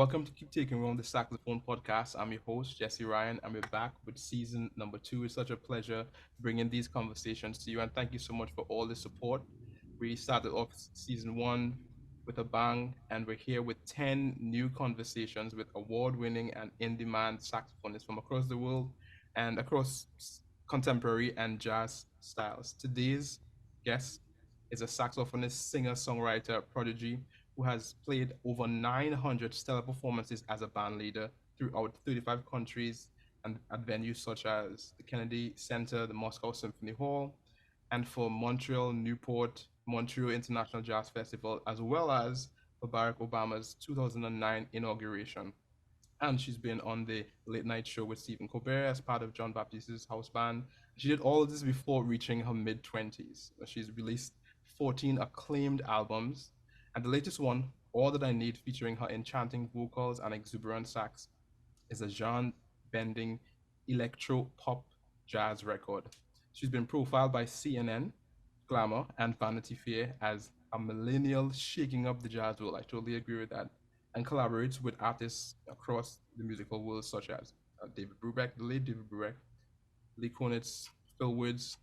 Welcome to Keep Taking Room, the Saxophone podcast. I'm your host, Jesse Ryan, and we're back with season number two. It's such a pleasure bringing these conversations to you, and thank you so much for all the support. We started off season one with a bang, and we're here with 10 new conversations with award winning and in demand saxophonists from across the world and across contemporary and jazz styles. Today's guest is a saxophonist, singer, songwriter, prodigy who has played over 900 stellar performances as a band leader throughout 35 countries and at venues such as the Kennedy Center, the Moscow Symphony Hall, and for Montreal, Newport, Montreal International Jazz Festival, as well as for Barack Obama's 2009 inauguration. And she's been on the Late Night Show with Stephen Colbert as part of John Baptiste's house band. She did all of this before reaching her mid 20s. She's released 14 acclaimed albums, and the latest one, All That I Need, featuring her enchanting vocals and exuberant sax, is a genre bending electro pop jazz record. She's been profiled by CNN, Glamour, and Vanity Fair as a millennial shaking up the jazz world. I totally agree with that. And collaborates with artists across the musical world, such as David Brubeck, the late David Brubeck, Lee Konitz, Phil Woods,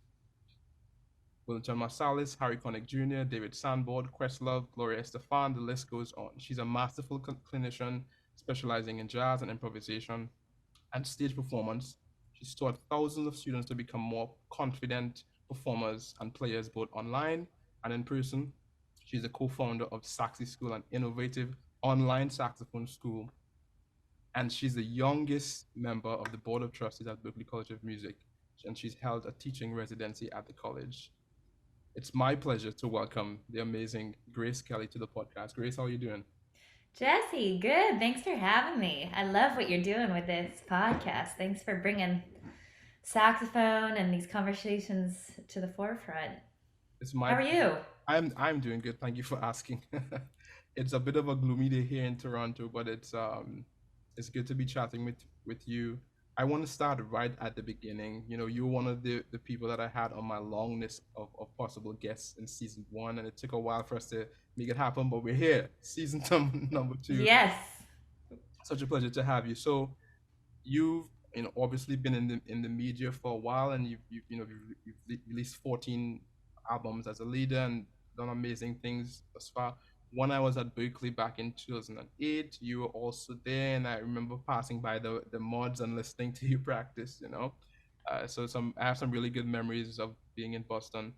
Wynton Marsalis, Harry Connick Jr., David Sanborn, Questlove, Gloria Estefan, the list goes on. She's a masterful clinician specializing in jazz and improvisation and stage performance. She's taught thousands of students to become more confident performers and players both online and in person. She's a co-founder of Saxy School, an innovative online saxophone school, and she's the youngest member of the board of trustees at Berklee College of Music, and she's held a teaching residency at the college. It's my pleasure to welcome the amazing Grace Kelly to the podcast. Grace, how are you doing? Jesse, good. Thanks for having me. I love what you're doing with this podcast. Thanks for bringing saxophone and these conversations to the forefront. It's my How are pleasure. you? I'm doing good. Thank you for asking. It's a bit of a gloomy day here in Toronto, but it's good to be chatting with you. I want to start right at the beginning. You know, you're one of the people that I had on my long list of possible guests in season one, and it took a while for us to make it happen, but we're here, season number two. Yes. Such a pleasure to have you. So you've obviously been in the media for a while, and you've released 14 albums as a leader and done amazing things thus far. When I was at Berkeley back in 2008, you were also there, and I remember passing by the mods and listening to you practice. So some I have some really good memories of being in Boston,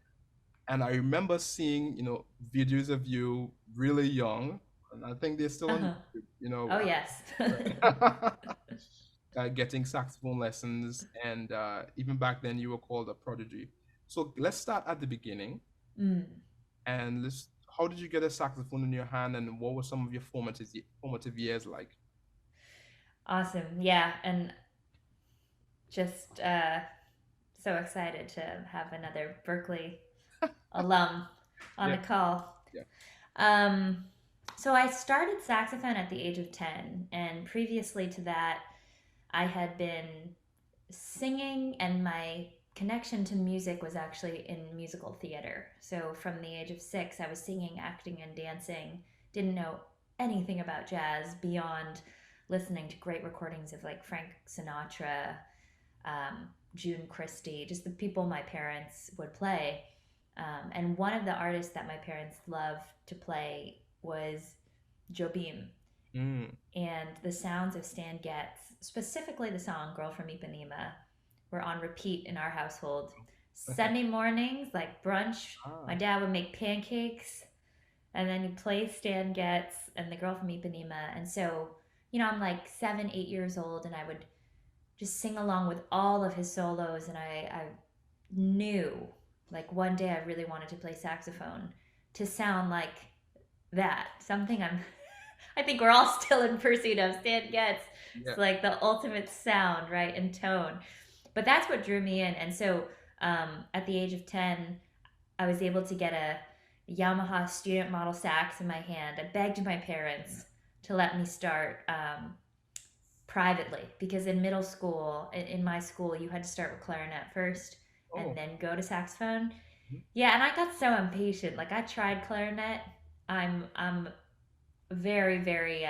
and I remember seeing videos of you really young, and I think they're still on Uh-huh. YouTube. Oh, yes. Getting saxophone lessons, and even back then you were called a prodigy. So let's start at the beginning, Mm, and let's. How did you get a saxophone in your hand, and what were some of your formative years like? awesome. Yeah. And just so excited to have another Berkeley alum on Yeah, the call. yeah. Um, so I started saxophone at the age of 10. And previously to that, I had been singing, and my connection to music was actually in musical theater. So from the age of 6, I was singing, acting, and dancing. Didn't know anything about jazz beyond listening to great recordings of like Frank Sinatra, June Christie, just the people my parents would play. And one of the artists that my parents loved to play was Jobim, Mm. and the sounds of Stan Getz, specifically the song Girl from Ipanema, were on repeat in our household. Sunday mornings, like brunch, my Ah, dad would make pancakes, and then he'd play Stan Getz and the Girl from Ipanema. And so, I'm like 7, 8 years old, and I would just sing along with all of his solos. And I knew, like, one day I really wanted to play saxophone to sound like that. Something I think we're all still in pursuit of. Stan Getz. yeah. It's like the ultimate sound, right, and tone. But that's what drew me in. And so at the age of 10, I was able to get a Yamaha student model sax in my hand. I begged my parents to let me start privately, because in middle school, in my school, you had to start with clarinet first and Oh. then go to saxophone. Mhm. Yeah, and I got so impatient. Like, I tried clarinet. I'm very, very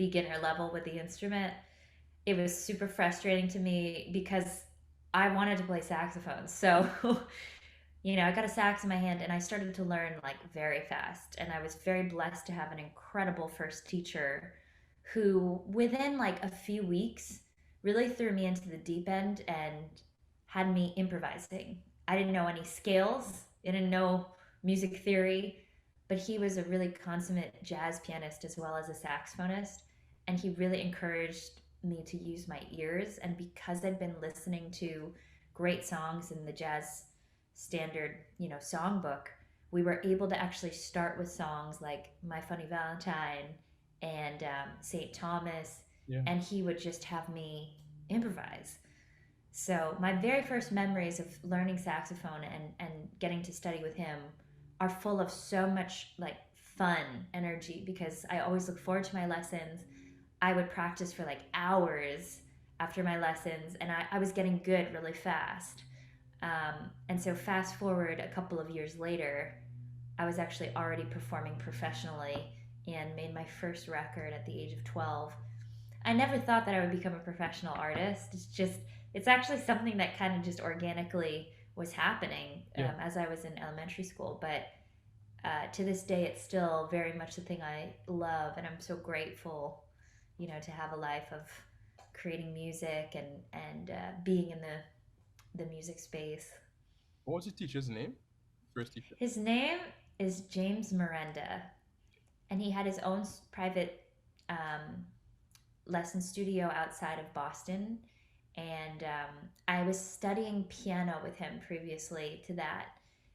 beginner level with the instrument. It was super frustrating to me because I wanted to play saxophone. So, I got a sax in my hand and I started to learn like very fast. And I was very blessed to have an incredible first teacher who, within like a few weeks, really threw me into the deep end and had me improvising. I didn't know any scales, I didn't know music theory, but he was a really consummate jazz pianist as well as a saxophonist. And he really encouraged me to use my ears. And because I'd been listening to great songs in the jazz standard, songbook, we were able to actually start with songs like My Funny Valentine and St. Thomas, Yeah. and he would just have me improvise. So my very first memories of learning saxophone and getting to study with him are full of so much like fun energy because I always look forward to my lessons. I would practice for like hours after my lessons, and I was getting good really fast. And so, fast forward a couple of years later, I was actually already performing professionally and made my first record at the age of 12. I never thought that I would become a professional artist. It's actually something that kind of just organically was happening Yeah. as I was in elementary school. But to this day, it's still very much the thing I love, and I'm so grateful, to have a life of creating music and being in the music space. What was your teacher's name? First teacher. His name is James Miranda, and he had his own private um, lesson studio outside of Boston. And I was studying piano with him previously to that.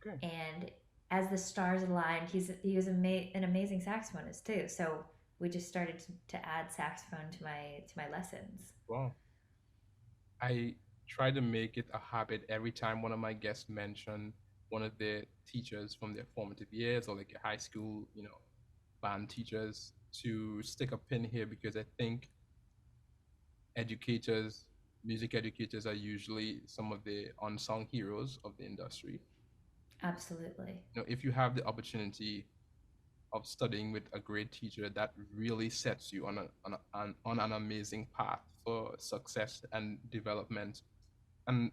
Okay. And as the stars aligned, he was an amazing saxophonist too. So we just started to add saxophone to my lessons. Wow. I try to make it a habit every time one of my guests mention one of their teachers from their formative years or like a high school, band teachers to stick a pin here because I think educators, music educators are usually some of the unsung heroes of the industry. Absolutely. If you have the opportunity of studying with a great teacher, that really sets you on an amazing path for success and development. And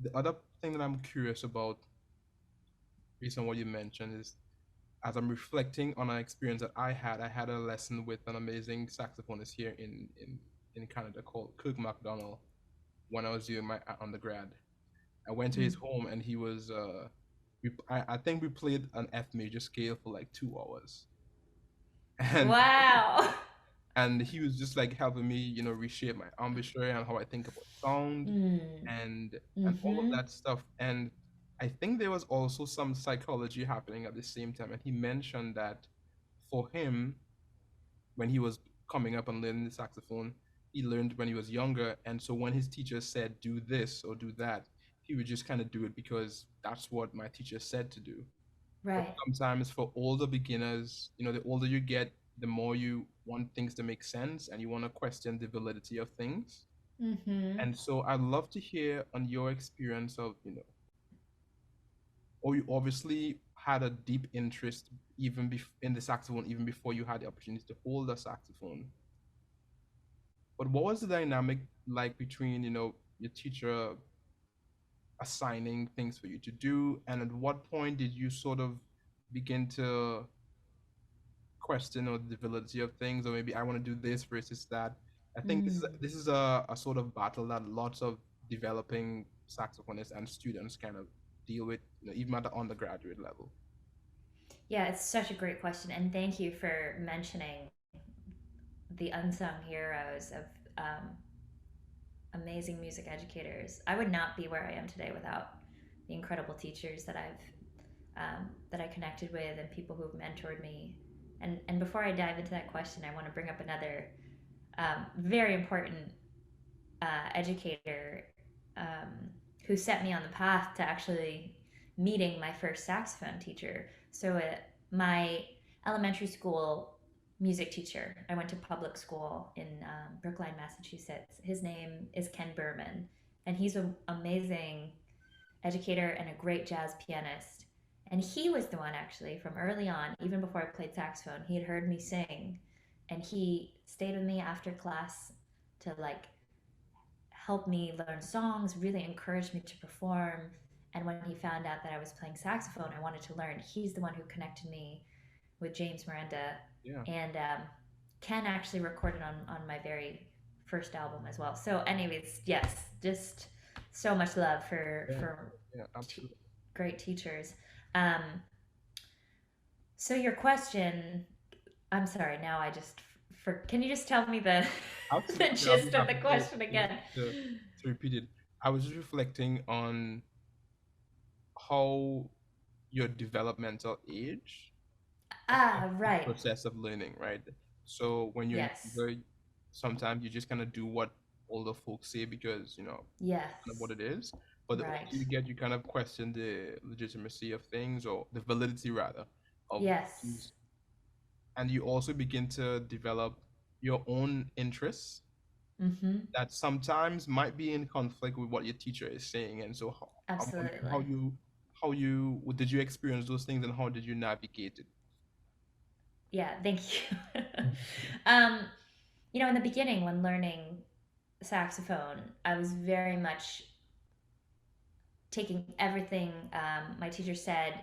the other thing that I'm curious about, based on what you mentioned, is as I'm reflecting on an experience that I had a lesson with an amazing saxophonist here in Canada called Kirk MacDonald when I was doing my undergrad. I went to his Mm. home and he was I think we played an F major scale for like 2 hours. And Wow. and he was just like helping me, reshape my embouchure and how I think about sound Mm. and all of Mm-hmm. that stuff. And I think there was also some psychology happening at the same time. And he mentioned that for him, when he was coming up and learning the saxophone, he learned when he was younger. And so when his teacher said, do this or do that, he would just kind of do it because that's what my teacher said to do. But Right. sometimes for older beginners, the older you get, the more you want things to make sense and you want to question the validity of things. Mm-hmm. And so I'd love to hear on your experience of, or you obviously had a deep interest in the saxophone even before you had the opportunity to hold a saxophone. But what was the dynamic like between, your teacher assigning things for you to do, and at what point did you sort of begin to question or the validity of things, or maybe I want to do this versus that? I think Mm. this is a sort of battle that lots of developing saxophonists and students kind of deal with, even at the undergraduate level. Yeah, it's such a great question, and thank you for mentioning the unsung heroes of um, amazing music educators. I would not be where I am today without the incredible teachers that I connected with and people who've mentored me. And before I dive into that question, I want to bring up another very important educator um, who set me on the path to actually meeting my first saxophone teacher. So, my elementary school music teacher, I went to public school in Brookline, Massachusetts. His name is Ken Berman, and he's an amazing educator and a great jazz pianist. And he was the one actually from early on, even before I played saxophone, he had heard me sing and he stayed with me after class to like help me learn songs, really encouraged me to perform. And when he found out that I was playing saxophone, I wanted to learn. He's the one who connected me with James Miranda, Yeah. and Ken actually recorded on my very first album as well. So, anyways, yes, just so much love Yeah. for Yeah. t- Absolutely. great teachers. Um, so your question, I'm sorry. Now I just for can you just tell me the the Absolutely. I'll be gist of the happy to, question again? to repeat it. I was just reflecting on how your developmental age Ah, affects the right. process of learning, right? So when you're Yes. younger, sometimes you just kind of do what older folks say because, kind of Yes. what it is. But the older Right. you get, you kind of question the legitimacy of things, or the validity rather of Yes. things. And you also begin to develop your own interests Mm-hmm. that sometimes might be in conflict with what your teacher is saying. And so I'm wondering Absolutely. how you did you experience those things, and how did you navigate it? Yeah. Thank you. um, in the beginning when learning saxophone, I was very much taking everything my teacher said,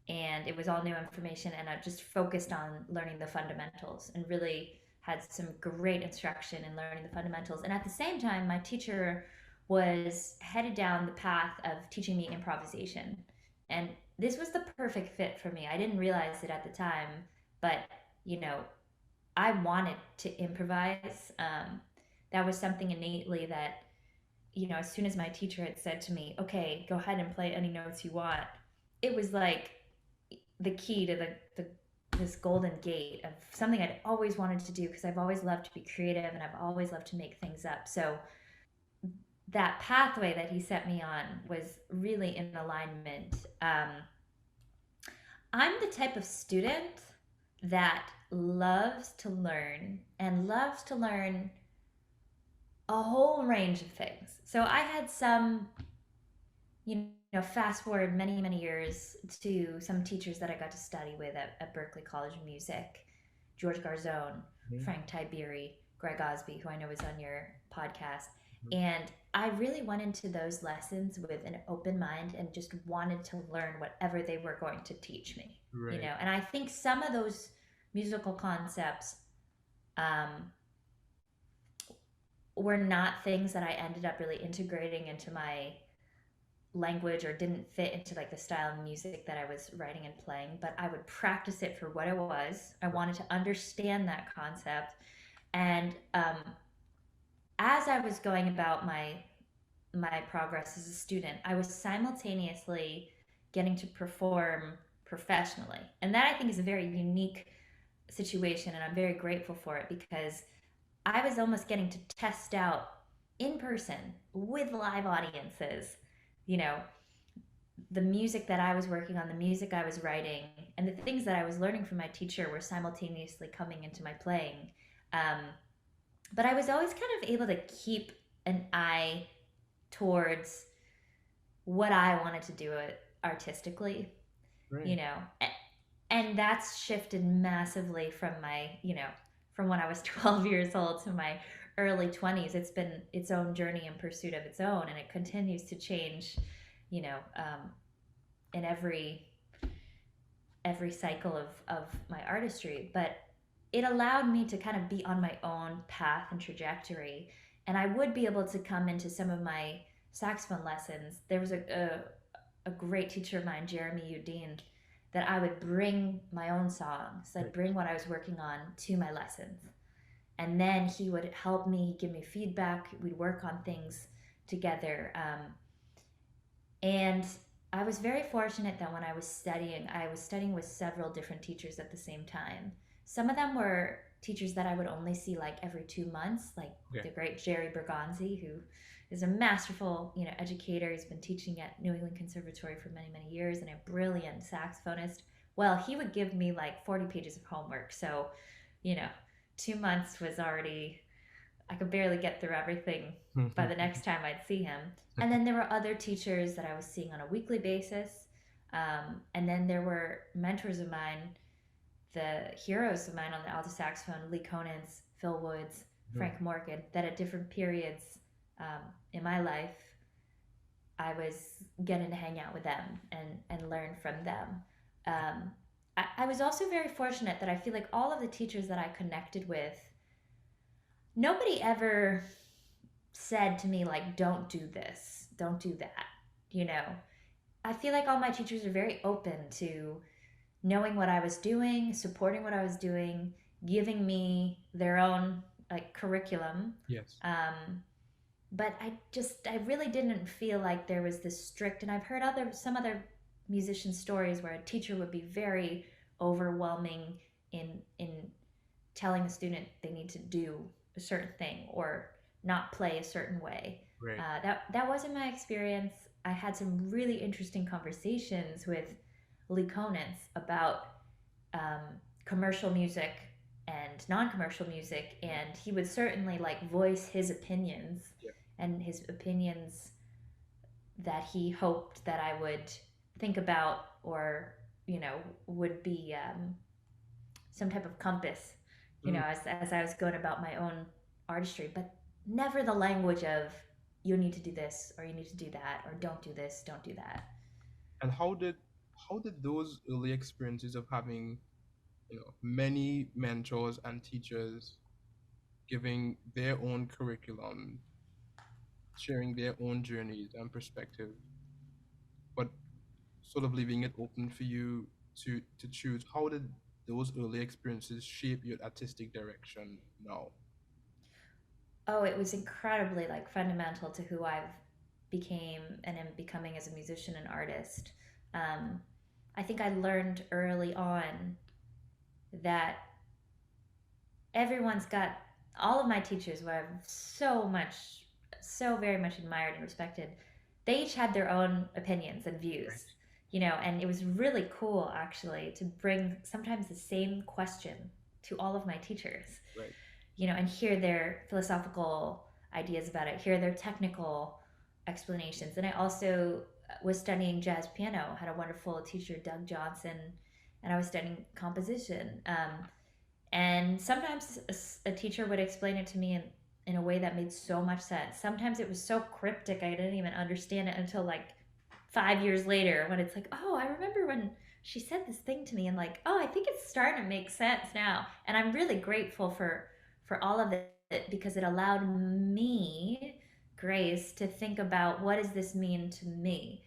and it was all new information, and I just focused on learning the fundamentals and really had some great instruction in learning the fundamentals. And at the same time, my teacher was headed down the path of teaching me improvisation. And this was the perfect fit for me. I didn't realize it at the time, but you know, I wanted to improvise. That was something innately that, as soon as my teacher had said to me, okay, go ahead and play any notes you want, it was like the key to the this golden gate of something I'd always wanted to do because I've always loved to be creative and I've always loved to make things up. So that pathway that he set me on was really in alignment. I'm the type of student that loves to learn and loves to learn a whole range of things. So I had some, fast forward many, many years to some teachers that I got to study with at Berklee College of Music, George Garzone, Mhm, Frank Tiberi, Greg Osby, who I know is on your podcast. mhm. And I really went into those lessons with an open mind and just wanted to learn whatever they were going to teach me, Right. And I think some of those musical concepts um, were not things that I ended up really integrating into my language or didn't fit into like the style of music that I was writing and playing, but I would practice it for what it was. I wanted to understand that concept. And as I was going about my progress as a student, I was simultaneously getting to perform professionally. And that I think is a very unique situation, and I'm very grateful for it because I was almost getting to test out in person with live audiences, you know, the music that I was working on, the music I was writing, and the things that I was learning from my teacher were simultaneously coming into my playing. Um, but I was always kind of able to keep an eye towards what I wanted to do it artistically, you Right. know. And that's shifted massively from from when I was 12 years old to my early 20s. It's been its own journey in pursuit of its own, and it continues to change, you know, in every cycle of my artistry. But it allowed me to kind of be on my own path and trajectory, and I would be able to come into some of my saxophone lessons. There was a great teacher of mine, Jeremy Udine, that I would bring my own songs, I'd Right. bring what I was working on to my lessons, and then he would help me, give me feedback, we'd work on things together. And I was very fortunate that when I was studying with several different teachers at the same time. Some of them were teachers that I would only see like every 2 months, like Okay. the great Jerry Bergonzi, who is a masterful, educator. He's been teaching at New England Conservatory for many, many years and a brilliant saxophonist. Well, he would give me like 40 pages of homework. So, you know, 2 months was already, I could barely get through everything by the next time I'd see him. And then there were other teachers that I was seeing on a weekly basis. And then there were mentors of mine the heroes of mine on the alto saxophone, Lee Konitz, Phil Woods, Mhm. Frank Morgan, that at different periods in my life, I was getting to hang out with them and learn from them. I was also very fortunate that I feel like all of the teachers that I connected with, nobody ever said to me, like, don't do this, don't do that. You know, I feel like all my teachers are very open to knowing what I was doing, supporting what I was doing, giving me their own like curriculum. Yes. Um, but I really didn't feel like there was this strict. And I've heard some other musician stories where a teacher would be very overwhelming in telling a student they need to do a certain thing or not play a certain way. Right. That wasn't my experience. I had some really interesting conversations with Lee Konitz about um, commercial music and non-commercial music, and he would certainly like voice his opinions Yeah. and his opinions that he hoped that I would think about or would be some type of compass, Mm. as I was going about my own artistry, but never the language of you need to do this or you need to do that or don't do this, don't do that. And how did those early experiences of having, many mentors and teachers giving their own curriculum, sharing their own journeys and perspective, but sort of leaving it open for you to choose, how did those early experiences shape your artistic direction now? Oh, it was incredibly like fundamental to who I've became and am becoming as a musician and artist. Um, I think I learned early on that everyone's got all of my teachers who I've so very much admired and respected. They each had their own opinions and Right. views, and it was really cool actually to bring sometimes the same question to all of my teachers, Right. and hear their philosophical ideas about it, hear their technical explanations. And I also was studying jazz piano, had a wonderful teacher, Doug Johnson, and I was studying composition. And sometimes a teacher would explain it to me in a way that made so much sense. Sometimes it was so cryptic I didn't even understand it until like 5 years later when it's like, oh, I remember when she said this thing to me, and like, oh, I think it's starting to make sense now. And I'm really grateful for all of it because it allowed me grace to think about what does this mean to me.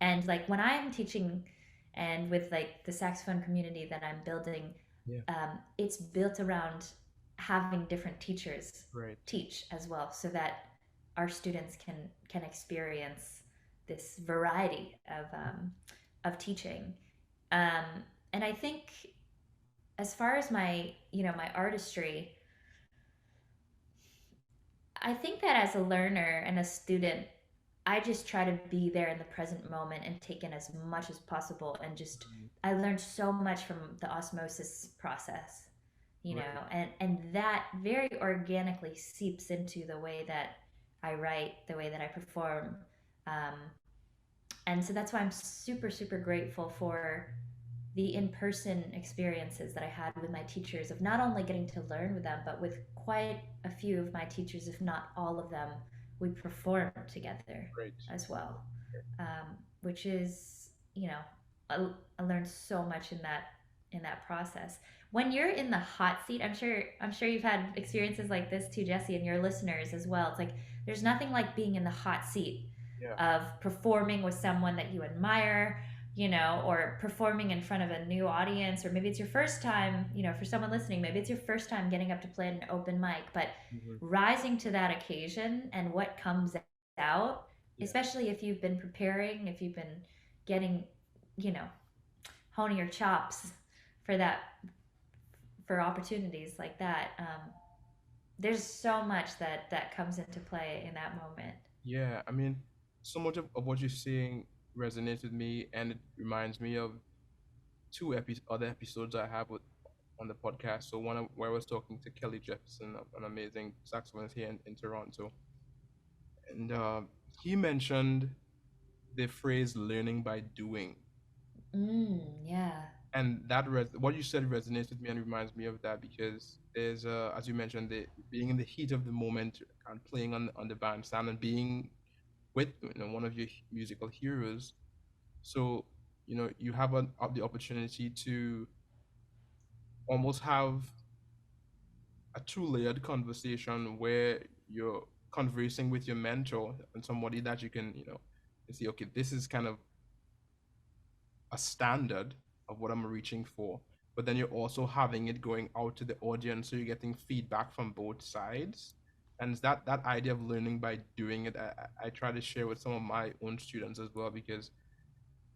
And like when I'm teaching and with like the saxophone community that I'm building, Yeah. it's built around having different teachers Right. teach as well, so that our students can experience this variety of teaching. Um, and I think as far as my artistry, I think that as a learner and a student, I just try to be there in the present moment and take in as much as possible. And just, Mhm. I learned so much from the osmosis process, Right. and that very organically seeps into the way that I write, the way that I perform. Um, and so that's why I'm super, super grateful for the in-person experiences that I had with my teachers, of not only getting to learn with them, but with quite a few of my teachers, if not all of them, we performed together Right. as well, which is, I, I learned so much in that process. When you're in the hot seat, I'm sure you've had experiences like this too, Jesse, and your listeners as well. It's like there's nothing like being in the hot seat Yeah. of performing with someone that you admire, or performing in front of a new audience, or maybe it's your first time, for someone listening, maybe it's your first time getting up to play at an open mic, but Hmm. rising to that occasion and what comes out, Yeah. especially if you've been preparing, if you've been getting, you know, honing your chops for that, for opportunities like that. There's so much that comes into play in that moment. Yeah. I mean, so much of what you're saying resonates with me, and it reminds me of two other episodes I have with on the podcast. So one where I was talking to Kelly Jefferson, an amazing saxophonist here in Toronto, and he mentioned the phrase "learning by doing," Yeah. And what you said resonates with me and reminds me of that because there's as you mentioned, the being in the heat of the moment and playing on the bandstand and being with one of your musical heroes. So you have the opportunity to almost have a two-layered conversation where you're conversing with your mentor and somebody that you can you see, okay, this is kind of a standard of what I'm reaching for. But then you're also having it going out to the audience, so you're getting feedback from both sides. And it's that idea of learning by doing it. I try to share with some of my own students as well because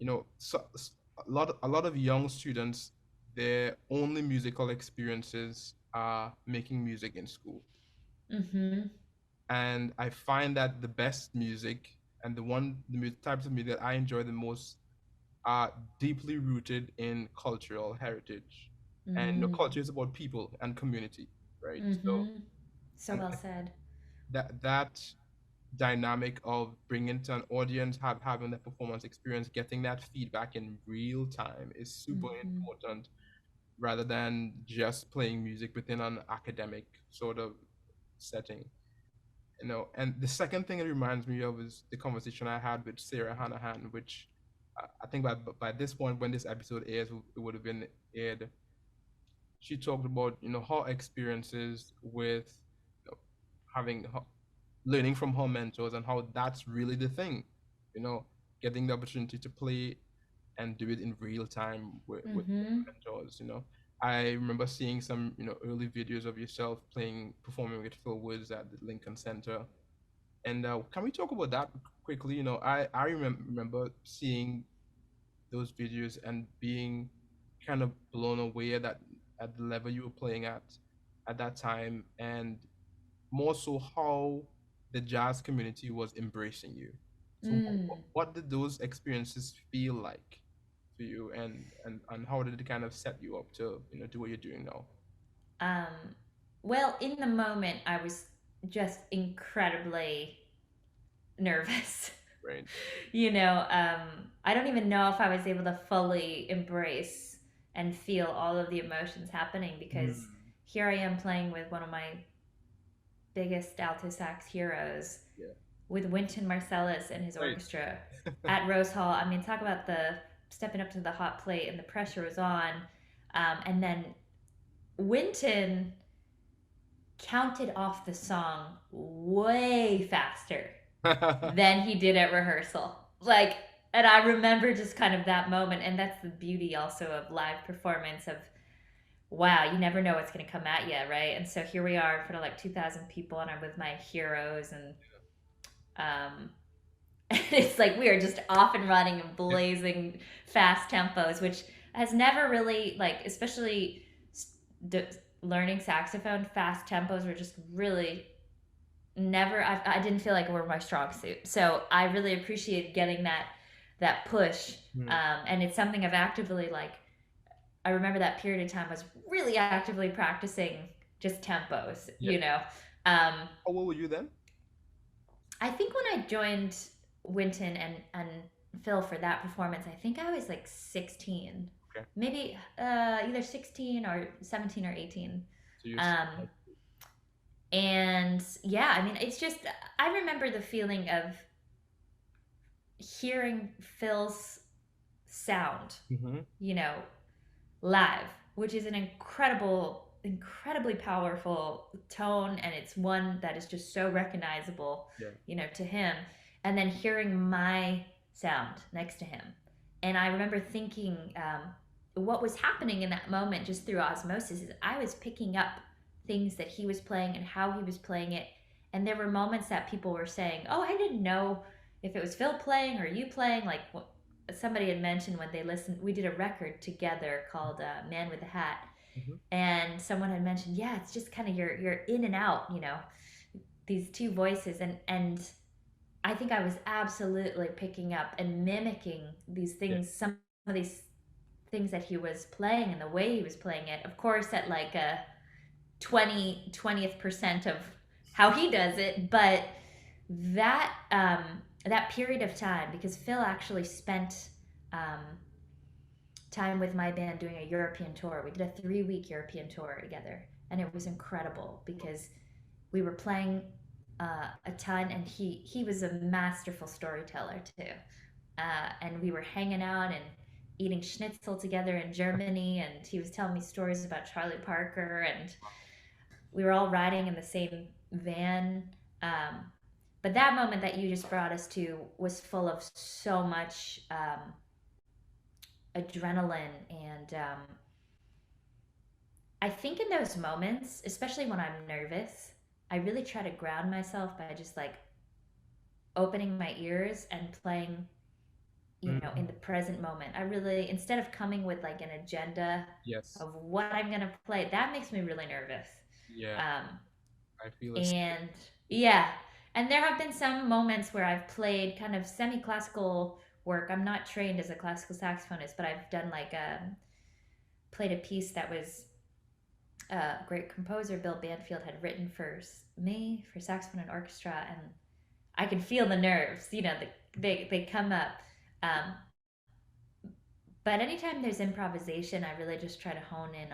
a lot of young students, their only musical experiences are making music in school. Mm-hmm. And I find that the best music and the types of music that I enjoy the most are deeply rooted in cultural heritage. And Mm. culture is about people and community, right? So Mm-hmm. So and well said. that dynamic of bringing to an audience, having that performance experience, getting that feedback in real time is super Mm-hmm. important rather than just playing music within an academic sort of setting. And the second thing it reminds me of is the conversation I had with Sarah Hanahan, which I think by this point, when this episode airs, it would have been aired. She talked about her experiences with you know, having learning from her mentors and how that's really the thing, you know, getting the opportunity to play and do it in real time with Mm-hmm. mentors. I remember seeing some early videos of yourself performing with Phil Woods at the Lincoln Center. And can we talk about that quickly? I remember seeing those videos and being kind of blown away at the level you were playing at that time, and more so how the jazz community was embracing you. So Mm. what did those experiences feel like for you, and how did it kind of set you up to do what you're doing now? Um, well, in the moment, I was just incredibly nervous. Right. I don't even know if I was able to fully embrace and feel all of the emotions happening because Mm, here I am playing with one of my biggest alto sax heroes, yeah. with Wynton Marsalis and his Right. orchestra at Rose Hall. I mean, talk about the stepping up to the hot plate and the pressure was on. And then Wynton counted off the song way faster than he did at rehearsal. Like, and I remember just kind of that moment, and that's the beauty also of live performance of wow, you never know what's going to come at you, right? And so here we are in front of like 2,000 people, and I'm with my heroes, and um, it's like we are just off and running and Yeah. blazing fast tempos, which has never really like, especially d- learning saxophone, fast tempos were just really never. I didn't feel like it were my strong suit, so I really appreciated getting that push, Mm, and it's something I've actively like. I remember that period of time I was really actively practicing just tempos, yeah. Um, How old were you then? I think when I joined Wynton and Phil for that performance, I think I was like 16, Okay. maybe either 16 or 17 or 18. So you're Um, and yeah, I mean, it's just, I remember the feeling of hearing Phil's sound, mm-hmm. you know, live, which is an incredibly powerful tone, and it's one that is just so recognizable, Yeah. to him. And then hearing my sound next to him, and I remember thinking, what was happening in that moment, just through osmosis, is I was picking up things that he was playing and how he was playing it. And there were moments that people were saying, "Oh, I didn't know if it was Phil playing or you playing." Like somebody had mentioned when they listened, we did a record together called "Man with the Hat," Mm-hmm. and someone had mentioned, "Yeah, it's just kind of you're in and out, these two voices," and I think I was absolutely picking up and mimicking these Yeah. things, some of these things that he was playing and the way he was playing it. Of course, at like a 20th percent of how he does it, but that period of time, because Phil actually spent um, time with my band doing a European tour. We did a 3 week European tour together, and it was incredible because we were playing a ton, and he was a masterful storyteller too. And we were hanging out and eating schnitzel together in Germany, and he was telling me stories about Charlie Parker, and we were all riding in the same van. Um, but that moment that you just brought us to was full of so much adrenaline, and I think in those moments, especially when I'm nervous, I really try to ground myself by just like opening my ears and playing, in Mm, the present moment. I really, instead of coming with like an agenda yes. of what I'm going to play, that makes me really nervous. Yeah. Um, I feel the same. and yeah, and there have been some moments where I've played kind of semi classical work. I'm not trained as a classical saxophonist, but I've done like played a piece that was a great composer Bill Banfield had written for me for saxophone and orchestra, and I can feel the nerves. They come up. Um, but anytime there's improvisation, I really just try to hone in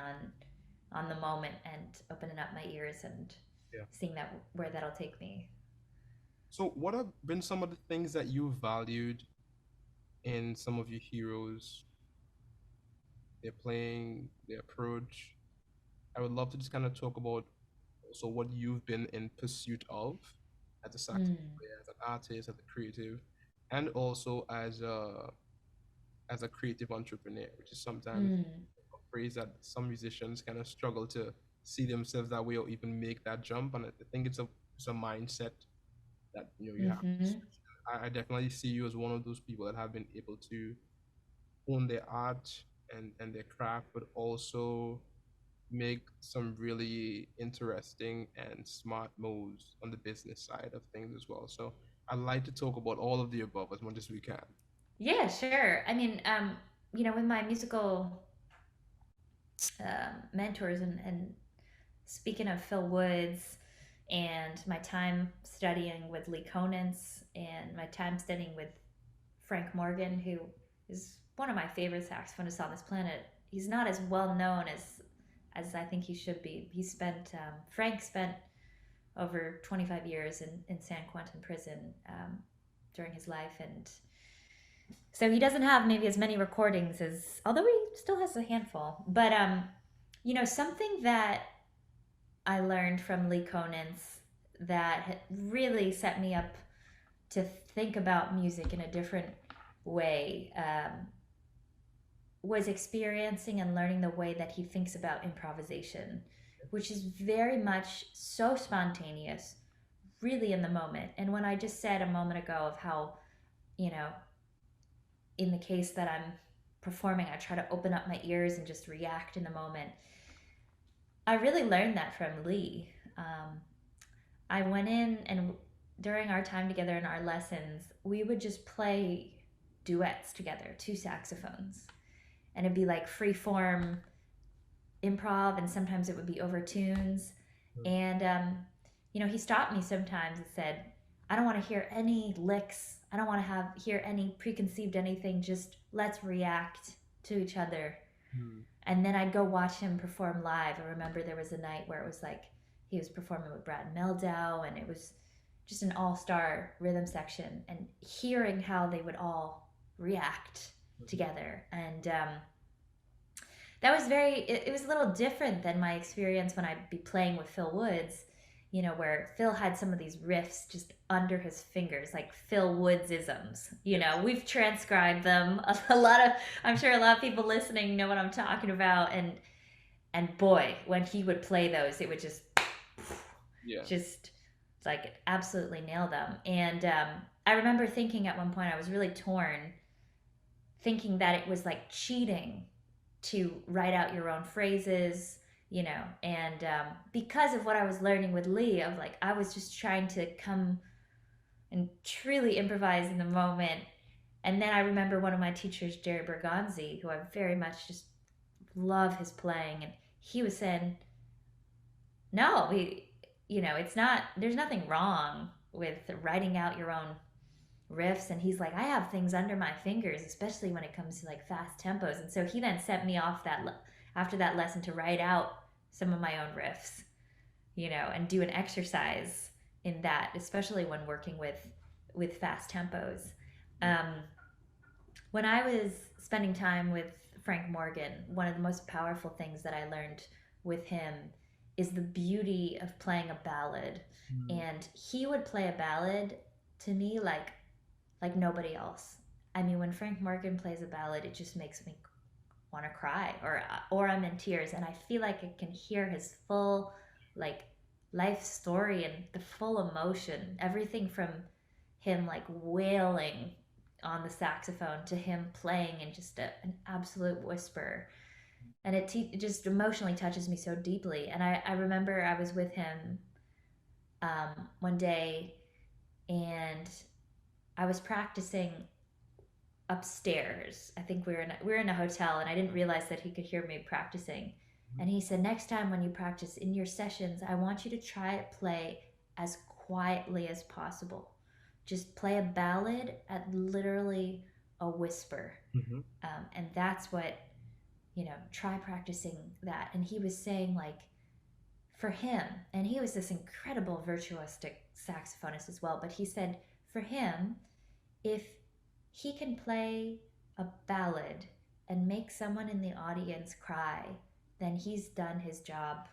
on the moment and opening up my ears and Yeah. seeing that where that'll take me. So, what have been some of the things that you valued in some of your heroes, their playing, their approach? I would love to just kind of talk about also what you've been in pursuit of as a saxophone Mm, player, as an artist, as a creative, and also as a creative entrepreneur, which is sometimes mm, a phrase that some musicians kind of struggle to see themselves that way or even make that jump. And I think it's a mindset that you have to mm-hmm. switch. I definitely see you as one of those people that have been able to own their art and their craft, but also make some really interesting and smart moves on the business side of things as well. So I'd like to talk about all of the above as much as we can. Yeah, sure. I mean, with my musical mentors, and speaking of Phil Woods and my time studying with Lee Konitz and my time studying with Frank Morgan, who is one of my favorite saxophonists on this planet. He's not as well known as I think he should be. Frank spent over 25 years in San Quentin prison during his life, and so he doesn't have maybe as many recordings as, although he still has a handful. But something that I learned from Lee Konitz that really set me up to think about music in a different way was experiencing and learning the way that he thinks about improvisation, which is very much so spontaneous, really in the moment. And when I just said a moment ago of how, you know, in the case that I'm performing, I try to open up my ears and just react in the moment. I really learned that from Lee. I went in, and during our time together in our lessons, we would just play duets together, two saxophones. And it'd be like free form improv, and sometimes it would be over tunes. And, he stopped me sometimes and said, I don't want to hear any licks. I don't want to hear any preconceived anything. Just let's react to each other. Mm. And then I'd go watch him perform live. I remember there was a night where it was like he was performing with Brad Meldau, and it was just an all-star rhythm section, and hearing how they would all react together. And that was it was a little different than my experience when I'd be playing with Phil Woods, where Phil had some of these riffs just under his fingers, like Phil Woods isms. We've transcribed them. I'm sure a lot of people listening know what I'm talking about. And boy, when he would play those, it would Yeah. just like absolutely nail them. And I remember thinking at one point, I was really torn, thinking that it was like cheating to write out your own phrases, and because of what I was learning with Lee, of like, I was just trying to come and truly improvise in the moment. And then I remember one of my teachers, Jerry Bergonzi, who I very much just love his playing, and he was saying, no, it's not, there's nothing wrong with writing out your own riffs, and he's like, I have things under my fingers, especially when it comes to like fast tempos. And so he then sent me off after that lesson to write out some of my own riffs, and do an exercise in that, especially when working with fast tempos. Um, when I was spending time with Frank Morgan, one of the most powerful things that I learned with him is the beauty of playing a ballad. Mm. And he would play a ballad to me like nobody else. I mean, when Frank Morgan plays a ballad, it just makes me want to cry, or I'm in tears, and I feel like I can hear his full like life story and the full emotion, everything from him like wailing on the saxophone to him playing in just an absolute whisper. And it just emotionally touches me so deeply. And I remember I was with him one day, and I was practicing upstairs. I think we were in a hotel, and I didn't realize that he could hear me practicing. And he said, next time when you practice in your sessions, I want you to try to play as quietly as possible. Just play a ballad at literally a whisper. Mm-hmm. And that's what, try practicing that. And he was saying, like, for him, and he was this incredible virtuosic saxophonist as well, but he said for him, if he can play a ballad and make someone in the audience cry, then he's done his job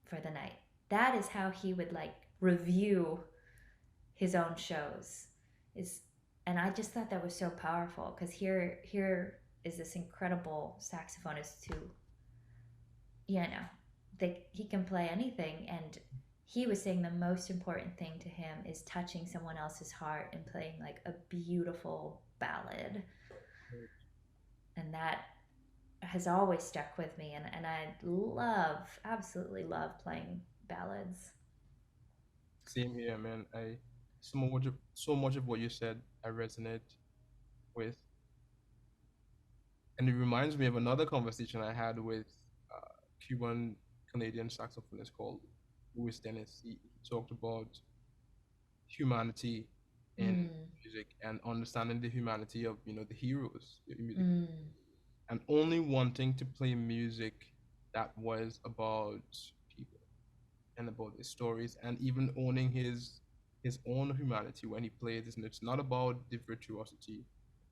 for the night. That is how he would like review his own shows. Is And I just thought that was so powerful, because here is this incredible saxophonist who, he can play anything, and he was saying the most important thing to him is touching someone else's heart and playing like a beautiful ballad. And that has always stuck with me, and I absolutely love playing ballads. Same here, man. So much of what you said I resonate with, and it reminds me of another conversation I had with Cuban Canadian saxophonist called Louis Dennis. He talked about humanity in Mm, music and understanding the humanity of the heroes, the music, mm, and only wanting to play music that was about people and about the stories, and even owning his own humanity when he plays. And it's not about the virtuosity,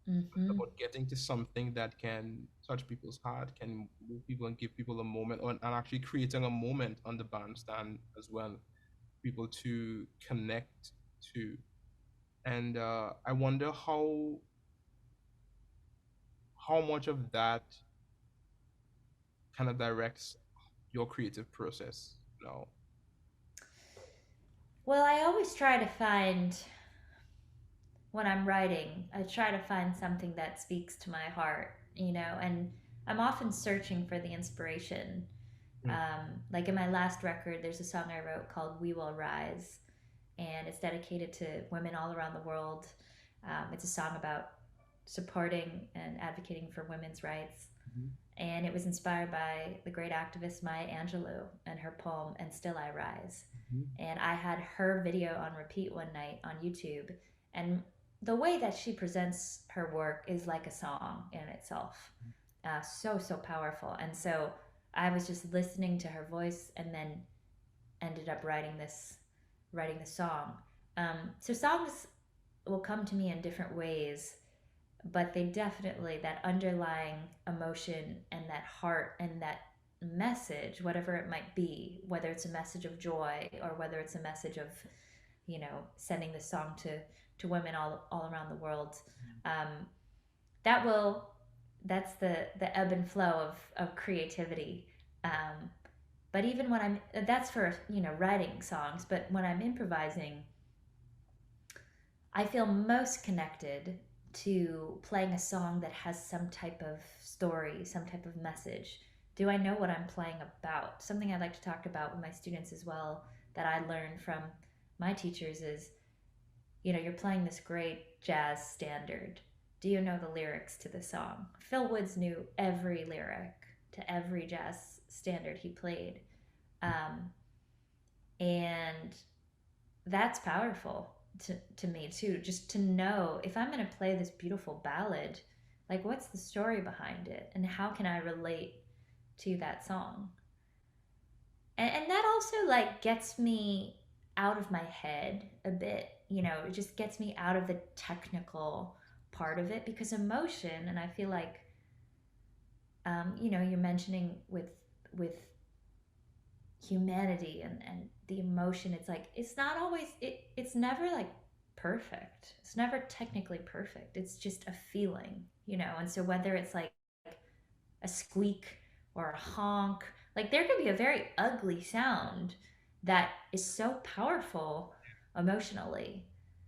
it's mm-hmm. about getting to something that can touch people's heart, can move people and give people a moment, and actually creating a moment on the bandstand as well, people to connect to. And I wonder how much of that kind of directs your creative process now. Well, I always try to find, when I'm writing, I try to find something that speaks to my heart, and I'm often searching for the inspiration. Mm. Like in my last record, there's a song I wrote called We Will Rise, and it's dedicated to women all around the world. It's a song about supporting and advocating for women's rights. Mhm. And it was inspired by the great activist Maya Angelou and her poem "And Still I Rise." Mhm. And I had her video on repeat one night on YouTube, and the way that she presents her work is like a song in itself. So powerful. And so I was just listening to her voice, and then ended up writing the song. So songs will come to me in different ways, but they definitely, that underlying emotion and that heart and that message, whatever it might be, whether it's a message of joy or whether it's a message of, sending the song to women all around the world, um, that will that's the ebb and flow of creativity. Um, but even when that's for writing songs. But when I'm improvising, I feel most connected to playing a song that has some type of story, some type of message. Do I know what I'm playing about? Something I like to talk about with my students as well, that I learned from my teachers, is you're playing this great jazz standard. Do you know the lyrics to the song? Phil Woods knew every lyric to every jazz standard he played. And that's powerful. to me too, just to know if I'm going to play this beautiful ballad, like what's the story behind it and how can I relate to that song. And that also like gets me out of my head a bit, it just gets me out of the technical part of it, because emotion, and I feel like you're mentioning with humanity and the emotion, it's like it's not always it's never like perfect, it's never technically perfect, it's just a feeling, and so whether it's like a squeak or a honk, like there could be a very ugly sound that is so powerful emotionally.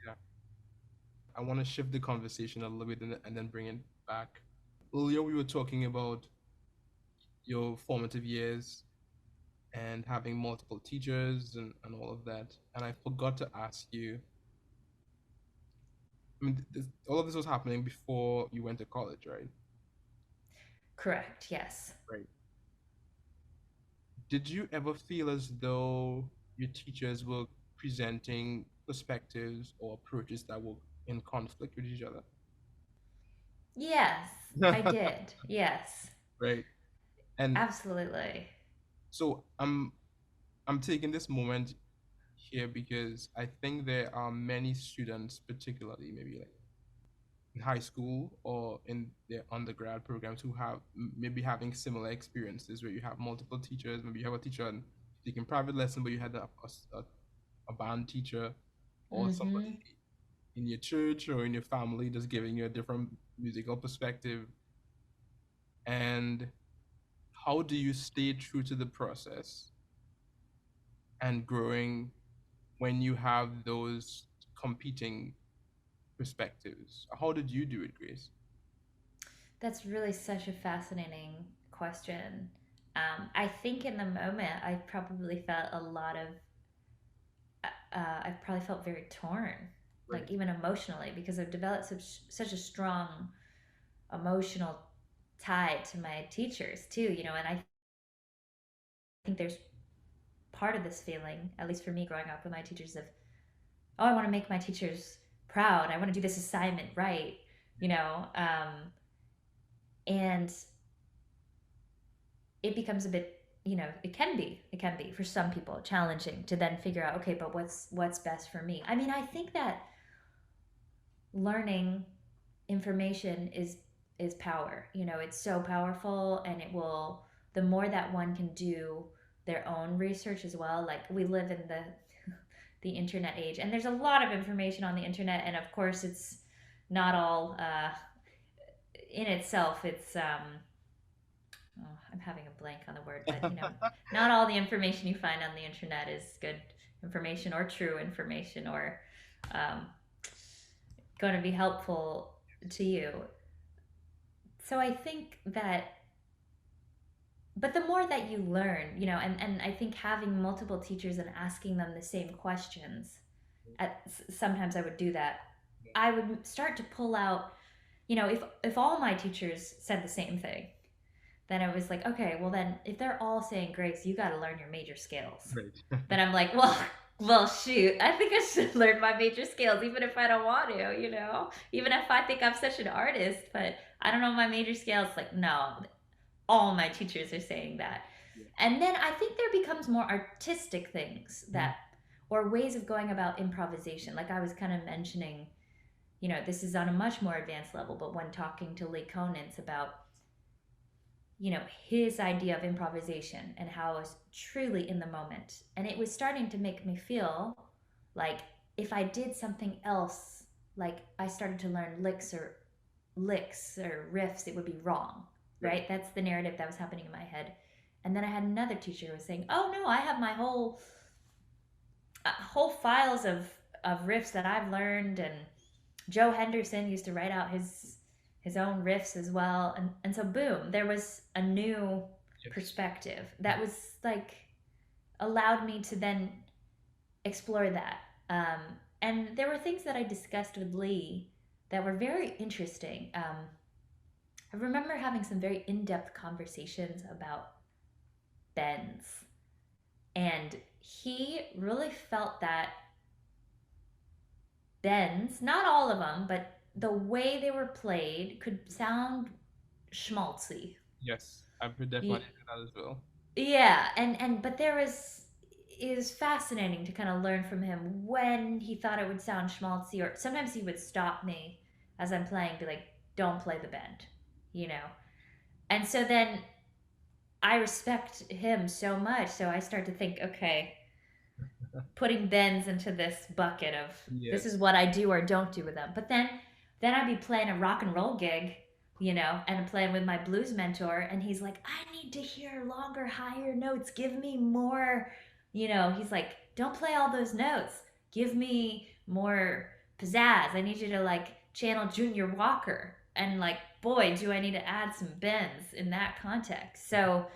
Yeah. I want to shift the conversation a little bit and then bring it back. Earlier, we were talking about your formative years and having multiple teachers and all of that. And I forgot to ask you, I mean, all of this was happening before you went to college, right? Correct, yes. Right. Did you ever feel as though your teachers were presenting perspectives or approaches that were in conflict with each other? Yes, I did. Yes, Right. And absolutely. so I'm taking this moment here because I think there are many students, particularly maybe like in high school or in their undergrad programs, who have maybe having similar experiences where you have multiple teachers. Maybe you have a teacher taking private lesson, but you had a band teacher or somebody Mm-hmm. in your church or in your family just giving you a different musical perspective. And how do you stay true to the process and growing when you have those competing perspectives? How did you do it, Grace? That's really such a fascinating question. I think in the moment I probably felt a lot of I probably felt very torn, Right. like even emotionally, because I've developed such a strong emotional tie to my teachers too, and I think there's part of this feeling, at least for me growing up with my teachers, of, oh, I want to make my teachers proud. I want to do this assignment right, you know, and it becomes a bit, it can be for some people challenging to then figure out, okay, but what's best for me. I mean, I think that learning information is power. It's so powerful, and it will, the more that one can do their own research as well. Like, we live in the internet age, and there's a lot of information on the internet, and of course it's not all in itself, it's oh, I'm having a blank on the word, but not all the information you find on the internet is good information or true information, or um, going to be helpful to you. So I think that, but the more that you learn, and I think having multiple teachers and asking them the same questions, sometimes I would do that. I would start to pull out, if all my teachers said the same thing, then I was like, okay, well then if they're all saying, Grace, you got to learn your major scales, Right. then I'm like, well, shoot, I think I should learn my major scales, even if I don't want to, even if I think I'm such an artist, but I don't know my major scales. Like, no, all my teachers are saying that. Yeah. And then I think there becomes more artistic things Mhm. that, or ways of going about improvisation. Like I was kind of mentioning, this is on a much more advanced level, but when talking to Lee Konitz about, his idea of improvisation and how I was truly in the moment. And it was starting to make me feel like if I did something else, like I started to learn licks or riffs, it would be wrong, Right. right? That's the narrative that was happening in my head. And then I had another teacher who was saying, "Oh no, I have my whole files of riffs that I've learned." And Joe Henderson used to write out his own riffs as well. And so boom, there was a new Yes. perspective that was like allowed me to then explore that. And there were things that I discussed with Lee that were very interesting. I remember having some very in-depth conversations about bends, and he really felt that bends, not all of them, but the way they were played could sound schmaltzy. Yes, I would definitely do that as well. Yeah, and but there was it was fascinating to kind of learn from him when he thought it would sound schmaltzy, or sometimes he would stop me as I'm playing, be like, "Don't play the bend," you know. And so then I respect him so much, so I start to think, okay, putting bends into this bucket of this is Yes. what I do or don't do with them. But then I'd be playing a rock and roll gig, you know, and playing with my blues mentor, and he's like, I need to hear longer, higher notes. Give me more, you know. He's like, don't play all those notes. Give me more pizzazz. I need you to like channel Junior Walker. And like, boy, do I need to add some bends in that context. So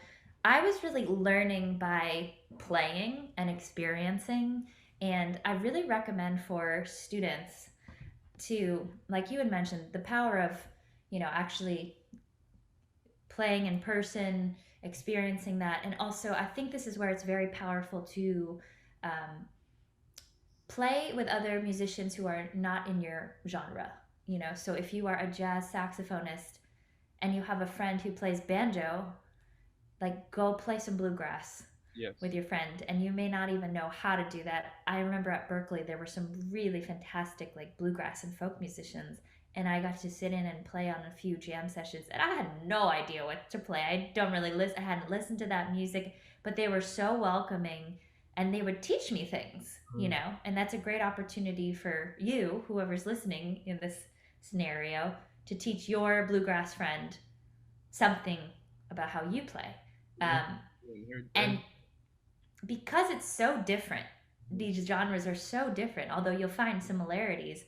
I was really learning by playing and experiencing. And I really recommend for students to, like you had mentioned, the power of, you know, actually playing in person, experiencing that. And also, I think this is where it's very powerful to um, play with other musicians who are not in your genre. You know, so if you are a jazz saxophonist and you have a friend who plays banjo, like go play some bluegrass Yes. with your friend, and you may not even know how to do that. I remember at Berklee there were some really fantastic like bluegrass and folk musicians, and I got to sit in and play on a few jam sessions, and I had no idea what to play. I don't really listen, I hadn't listened to that music, but they were so welcoming, and they would teach me things, you Mm. know. And that's a great opportunity for you, whoever's listening in this scenario, to teach your bluegrass friend something about how you play. Mm. um, Heard and Ben. because it's so different, these genres are so different, although you'll find similarities,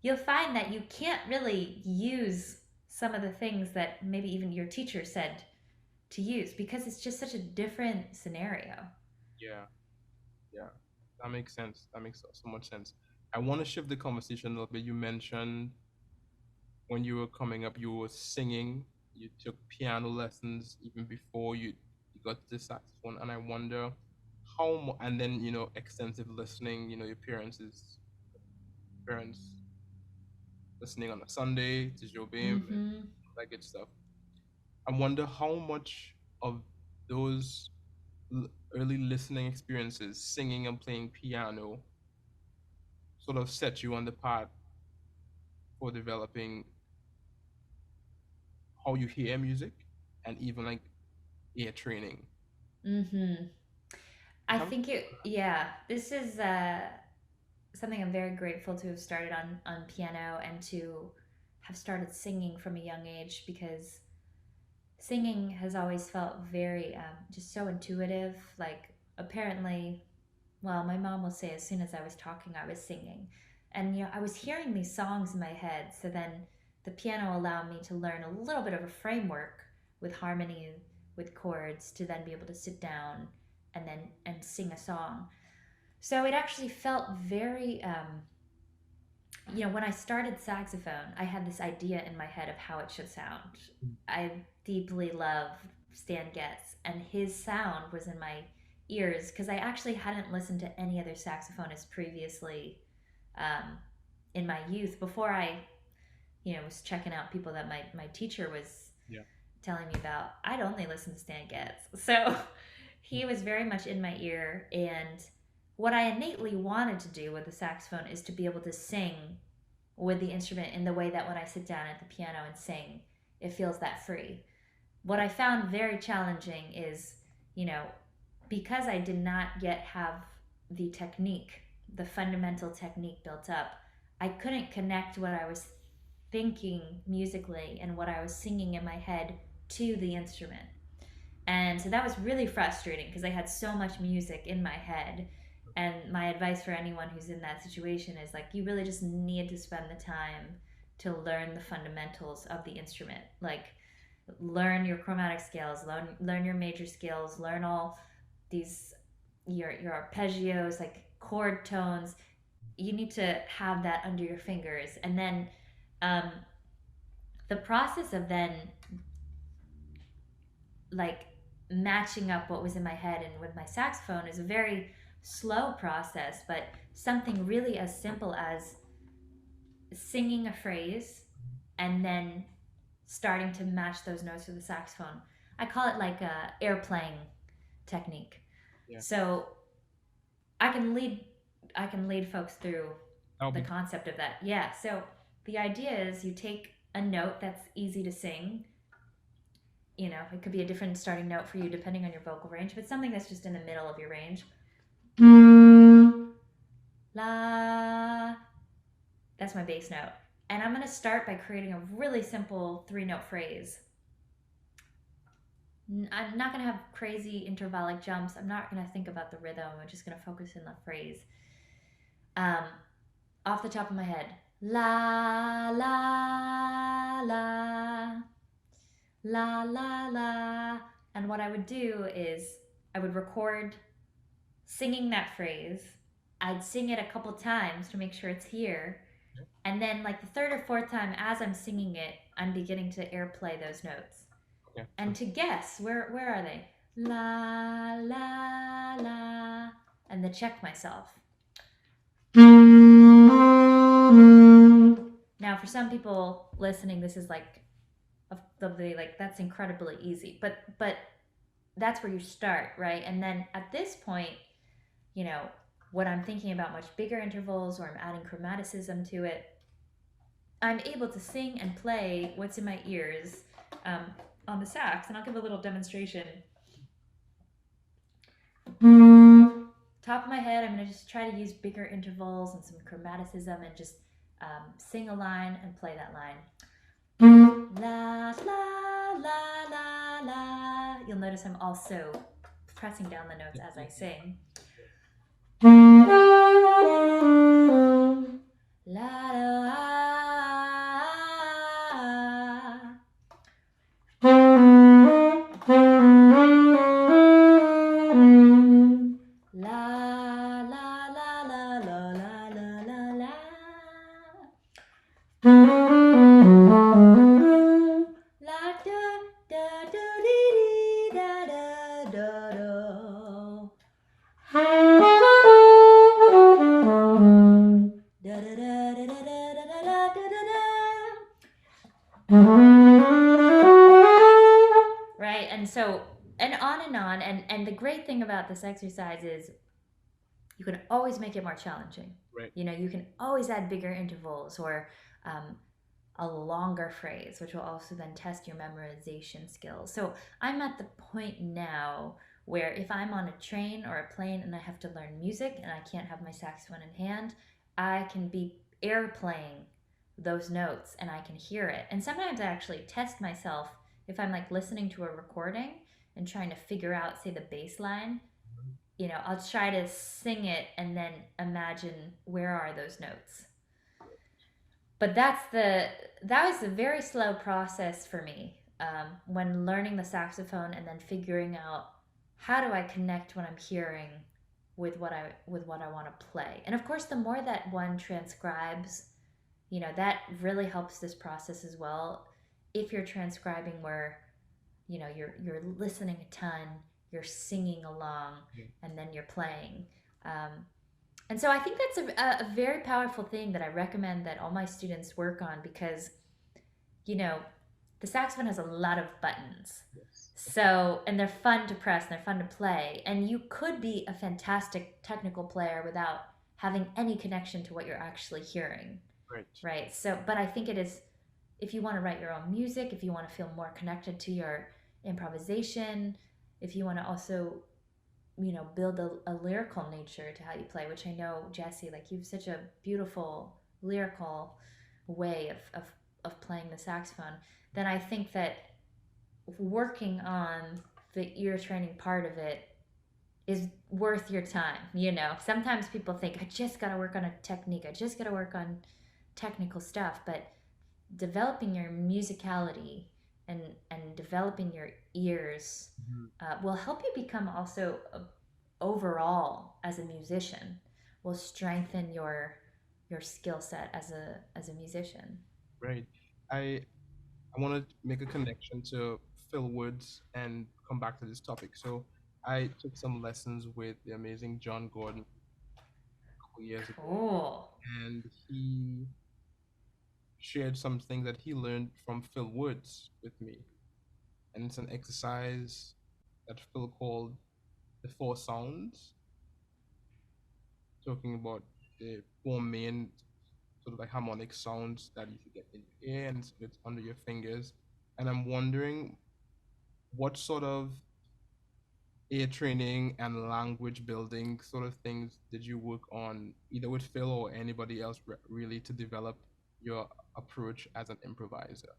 you'll find that you can't really use some of the things that maybe even your teacher said to use because it's just such a different scenario. Yeah, yeah. That makes sense. That makes so much sense. I want to shift the conversation a little bit. You mentioned when you were coming up, you were singing, you took piano lessons even before you got the saxophone, and I wonder and then, extensive listening, your parents listening on a Sunday to Joe Beam and Mm-hmm. that good stuff. I wonder how much of those early listening experiences, singing and playing piano, sort of set you on the path for developing how you hear music and even like ear training. Mm-hmm. You I have think it, yeah, this is something I'm very grateful to have started on piano and to have started singing from a young age, because singing has always felt very just so intuitive. Like, apparently, well, my mom will say as soon as I was talking, I was singing. And, you know, I was hearing these songs in my head. So then the piano allowed me to learn a little bit of a framework with harmony, with chords, to then be able to sit down and sing a song. So it actually felt very, you know, when I started saxophone, I had this idea in my head of how it should sound. I deeply love Stan Getz, and his sound was in my ears because I actually hadn't listened to any other saxophonist previously um, in my youth. Before I, you know, was checking out people that my teacher was yeah. telling me about, I'd only listen to Stan Getz. So he was very much in my ear. And what I innately wanted to do with the saxophone is to be able to sing with the instrument in the way that when I sit down at the piano and sing, it feels that free. What I found very challenging is, you know, because I did not yet have the technique, the fundamental technique built up, I couldn't connect what I was thinking musically and what I was singing in my head to the instrument. And so that was really frustrating because I had so much music in my head. And my advice for anyone who's in that situation is like, you really just need to spend the time to learn the fundamentals of the instrument. Like, learn your chromatic scales, learn your major scales, learn all these your arpeggios, like chord tones. You need to have that under your fingers, and then um, the process of then like matching up what was in my head and with my saxophone is a very slow process, but something really as simple as singing a phrase and then starting to match those notes with the saxophone. I call it like a air playing technique. Yeah, So I can lead I can lead folks through that would the be concept of that. Yeah. So the idea is you take a note that's easy to sing. You know, it could be a different starting note for you depending on your vocal range, but something that's just in the middle of your range. La. That's my bass note. And I'm going to start by creating a really simple three note phrase. I'm not going to have crazy intervallic jumps. I'm not going to think about the rhythm. I'm just going to focus in the phrase. Um, Off the top of my head, la la la la la la. And what I would do is I would record singing that phrase. I'd sing it a couple times to make sure it's here. And then, like the third or fourth time as I'm singing it, I'm beginning to airplay those notes. okay. And to guess, where are they? La, la, la. And then check myself. Now, for some people listening, this is like, they'll be like, that's incredibly easy. But that's where you start, right? And then at this point, you know, when I'm thinking about much bigger intervals or I'm adding chromaticism to it, I'm able to sing and play what's in my ears um, on the sax. And I'll give a little demonstration. Top of my head, I'm going to just try to use bigger intervals and some chromaticism and just sing a line and play that line. La, la, la, la, la. You'll notice I'm also pressing down the notes as I sing. La, right? And so, and on and on. And the great thing about this exercise is you can always make it more challenging. Right. You know, you can always add bigger intervals or a longer phrase, which will also then test your memorization skills. So I'm at the point now where if I'm on a train or a plane and I have to learn music and I can't have my saxophone in hand, I can be air playing those notes and I can hear it. And sometimes I actually test myself if I'm like listening to a recording and trying to figure out, say, the bass line. You know, I'll try to sing it and then imagine where are those notes. But that was a very slow process for me when learning the saxophone and then figuring out how do I connect what I'm hearing with what I want to play. And of course, the more that one transcribes, you know, that really helps this process as well. If you're transcribing where, you know, you're listening a ton, you're singing along, and then you're playing. And so I think that's a very powerful thing that I recommend that all my students work on because, you know, the saxophone has a lot of buttons. Yes. So, and they're fun to press and they're fun to play. And you could be a fantastic technical player without having any connection to what you're actually hearing. Right. Right. So, but I think it is, if you want to write your own music, if you want to feel more connected to your improvisation, if you want to also, you know, build a lyrical nature to how you play, which I know, Jesse, like you have such a beautiful lyrical way of playing the saxophone, then I think that working on the ear training part of it is worth your time. You know, sometimes people think, I just got to work on a technique, I just got to work on technical stuff, but developing your musicality and developing your ears will help you become also overall as a musician, will strengthen your skill set as a musician. Right. I want to make a connection to Phil Woods and come back to this topic. So I took some lessons with the amazing John Gordon a couple years ago, Cool. and he shared some things that he learned from Phil Woods with me, and it's an exercise that Phil called the four sounds, talking about the four main sort of like harmonic sounds that you should get in your ear and it's under your fingers. And I'm wondering what sort of ear training and language building sort of things did you work on, either with Phil or anybody else, really to develop your approach as an improviser?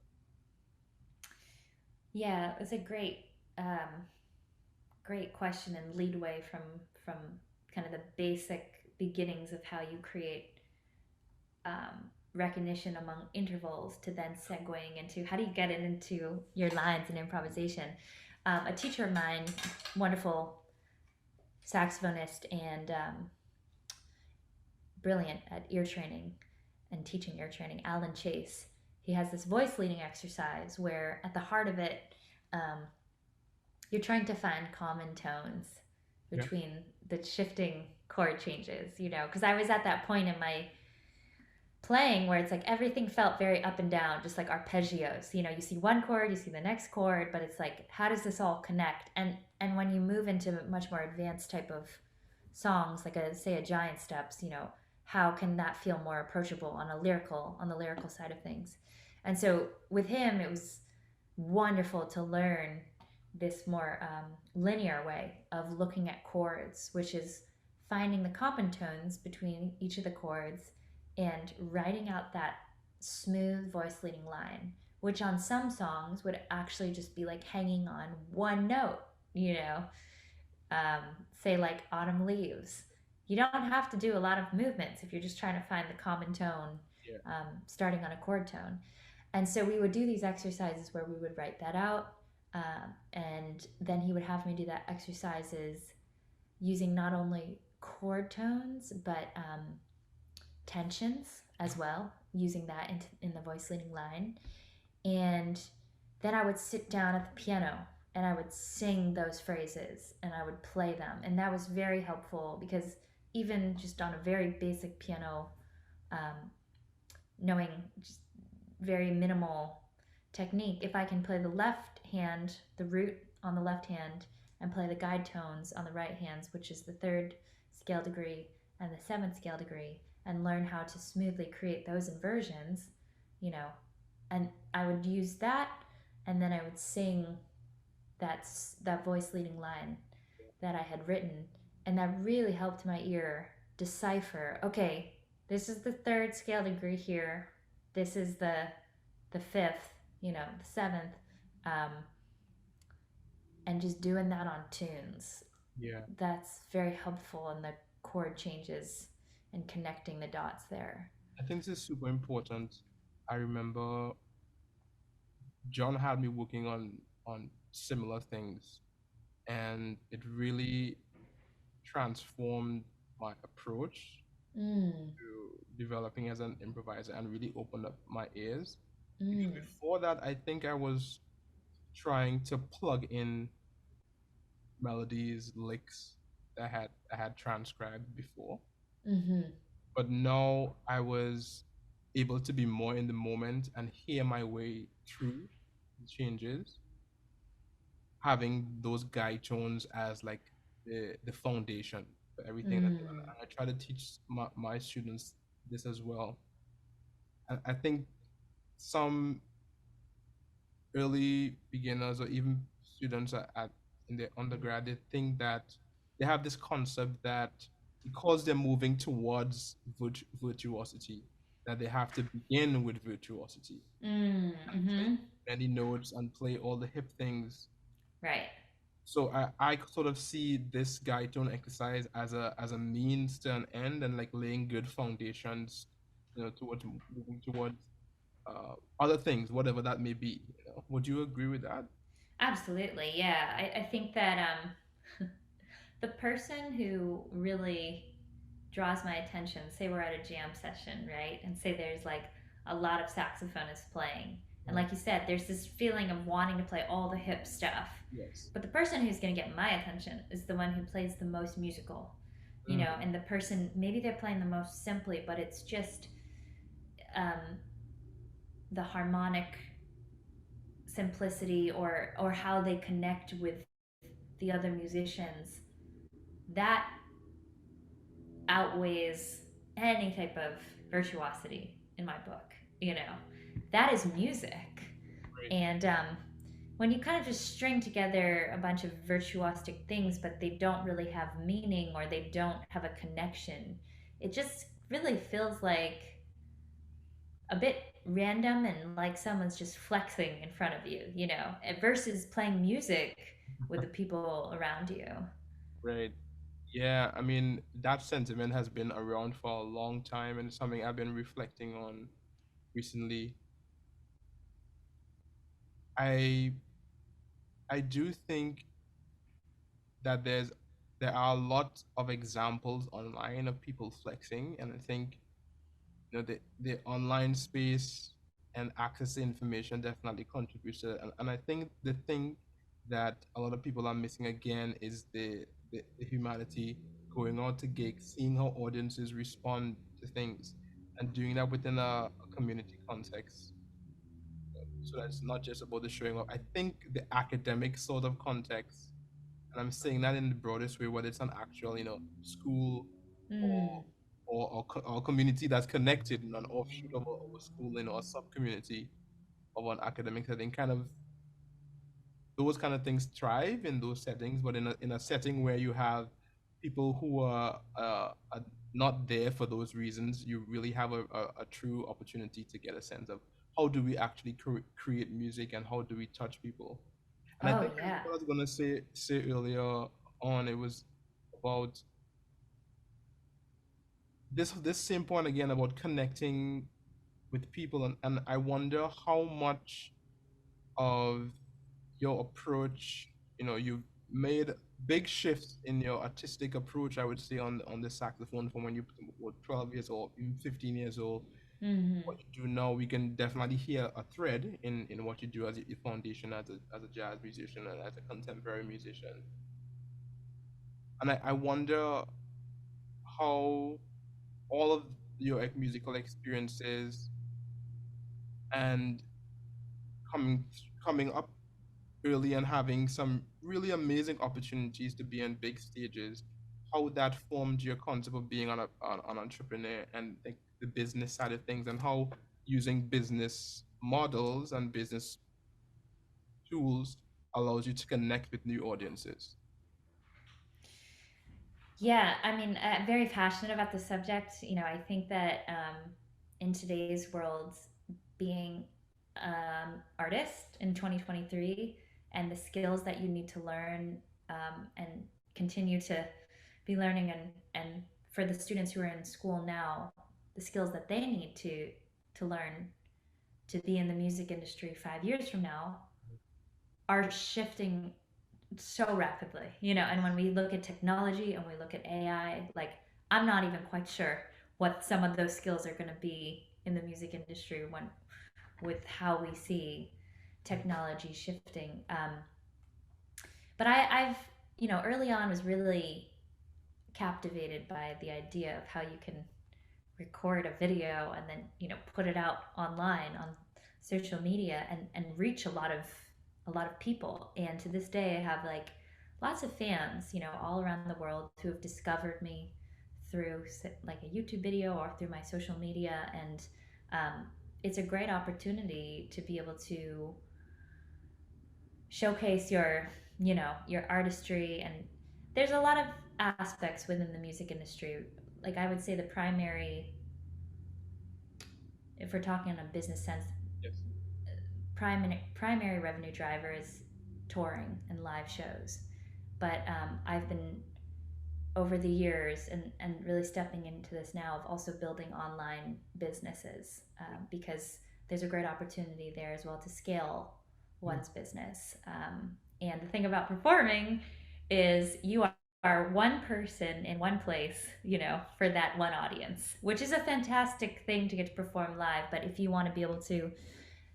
Yeah, it's a great question and leadway from kind of the basic beginnings of how you create recognition among intervals to then segueing into how do you get it into your lines and improvisation. A teacher of mine, wonderful saxophonist and brilliant at ear training and teaching ear training, Alan Chase. He has this voice leading exercise where at the heart of it, um, you're trying to find common tones Yeah. between the shifting chord changes, because I was at that point in my playing where it's like everything felt very up and down, just like arpeggios. You see one chord, you see the next chord, but it's like, how does this all connect? And when you move into much more advanced type of songs, like say a Giant Steps, how can that feel more approachable on the lyrical side of things? And so with him, it was wonderful to learn this more linear way of looking at chords, which is finding the common tones between each of the chords and writing out that smooth voice leading line, which on some songs would actually just be like hanging on one note, you know, um, say like Autumn Leaves. You don't have to do a lot of movements if you're just trying to find the common tone, Yeah. starting on a chord tone. And so we would do these exercises where we would write that out. And then he would have me do that exercises using not only chord tones, but tensions as well, using that in the voice leading line. And then I would sit down at the piano and I would sing those phrases and I would play them. And that was very helpful because even just on a very basic piano, um, knowing just very minimal technique, if I can play the left hand, the root on the left hand, and play the guide tones on the right hands, which is the third scale degree and the seventh scale degree, and learn how to smoothly create those inversions, you know, and I would use that, and then I would sing that voice leading line that I had written, and that really helped my ear decipher. Okay, this is the third scale degree here. This is the fifth, the seventh, um, and just doing that on tunes. Yeah. That's very helpful in the chord changes and connecting the dots there. I think this is super important. I remember John had me working on similar things, and it really transformed my approach Mm, to developing as an improviser and really opened up my ears. Because mm, before that, I think I was trying to plug in melodies, licks that I had transcribed before. mm-hmm, But now I was able to be more in the moment and hear my way through the changes, having those guide tones as like the foundation for everything. mm, And I try to teach my students this as well. And I think some early beginners or even students at in their undergrad, they think that they have this concept that because they're moving towards virtuosity, that they have to begin with virtuosity mm, and play mm-hmm. many notes and play all the hip things. Right. So I sort of see this guide tone exercise as a means to an end and like laying good foundations, towards moving towards other things, whatever that may be. Would you agree with that? Absolutely. Yeah. I think that the person who really draws my attention, say we're at a jam session, right? And say there's like a lot of saxophonists playing. And Yeah. like you said, there's this feeling of wanting to play all the hip stuff. Yes. But the person who's going to get my attention is the one who plays the most musical, Mm. and the person, maybe they're playing the most simply, but it's just um, the harmonic simplicity or how they connect with the other musicians, that outweighs any type of virtuosity in my book. You know, that is music. Right. And when you kind of just string together a bunch of virtuosic things, but they don't really have meaning or they don't have a connection, it just really feels like a bit random and like someone's just flexing in front of you, you know, versus playing music with the people around you. Right. Yeah, I mean, that sentiment has been around for a long time and it's something I've been reflecting on recently. I I do think that there are a lot of examples online of people flexing, and I think the online space and access to information definitely contributes to it. And I think the thing that a lot of people are missing again is the humanity, going out to gigs, seeing how audiences respond to things, and doing that within a community context. So that's not just about the showing up. I think the academic sort of context, and I'm saying that in the broadest way, whether it's an actual, school or Mm. or community that's connected in an offshoot of a schooling or a sub community of an academic setting, kind of those kind of things thrive in those settings, but in a setting where you have people who are not there for those reasons, you really have a true opportunity to get a sense of how do we actually create music and how do we touch people. And I Oh, think yeah. what I was gonna say earlier on, it was about this same point again about connecting with people, and I wonder how much of your approach, you've made big shifts in your artistic approach, I would say, on the saxophone from when you were 12 years old, even 15 years old. Mm-hmm. What you do now, we can definitely hear a thread in what you do as your foundation as a jazz musician and as a contemporary musician. And I wonder how all of your musical experiences and coming coming up early and having some really amazing opportunities to be on big stages, how that formed your concept of being an entrepreneur and like the business side of things, and how using business models and business tools allows you to connect with new audiences. Yeah, I mean, I'm very passionate about the subject. You know, I think that in today's world, being artist in 2023 and the skills that you need to learn and continue to be learning and for the students who are in school now, the skills that they need to learn to be in the music industry 5 years from now are shifting so rapidly, you know. And when we look at technology and we look at AI, like I'm not even quite sure what some of those skills are going to be in the music industry when with how we see technology shifting. But I've you know early on was really captivated by the idea of how you can record a video and then put it out online on social media and reach a lot of people. And to this day I have like lots of fans all around the world who have discovered me through like a YouTube video or through my social media. And it's a great opportunity to be able to showcase your artistry. And there's a lot of aspects within the music industry. Like I would say the primary, if we're talking in a business sense, Yes. primary revenue driver is touring and live shows. But I've been over the years and really stepping into this now of also building online businesses because there's a great opportunity there as well to scale Mm. one's business. And the thing about performing is you are one person in one place, for that one audience, which is a fantastic thing to get to perform live. But if you want to be able to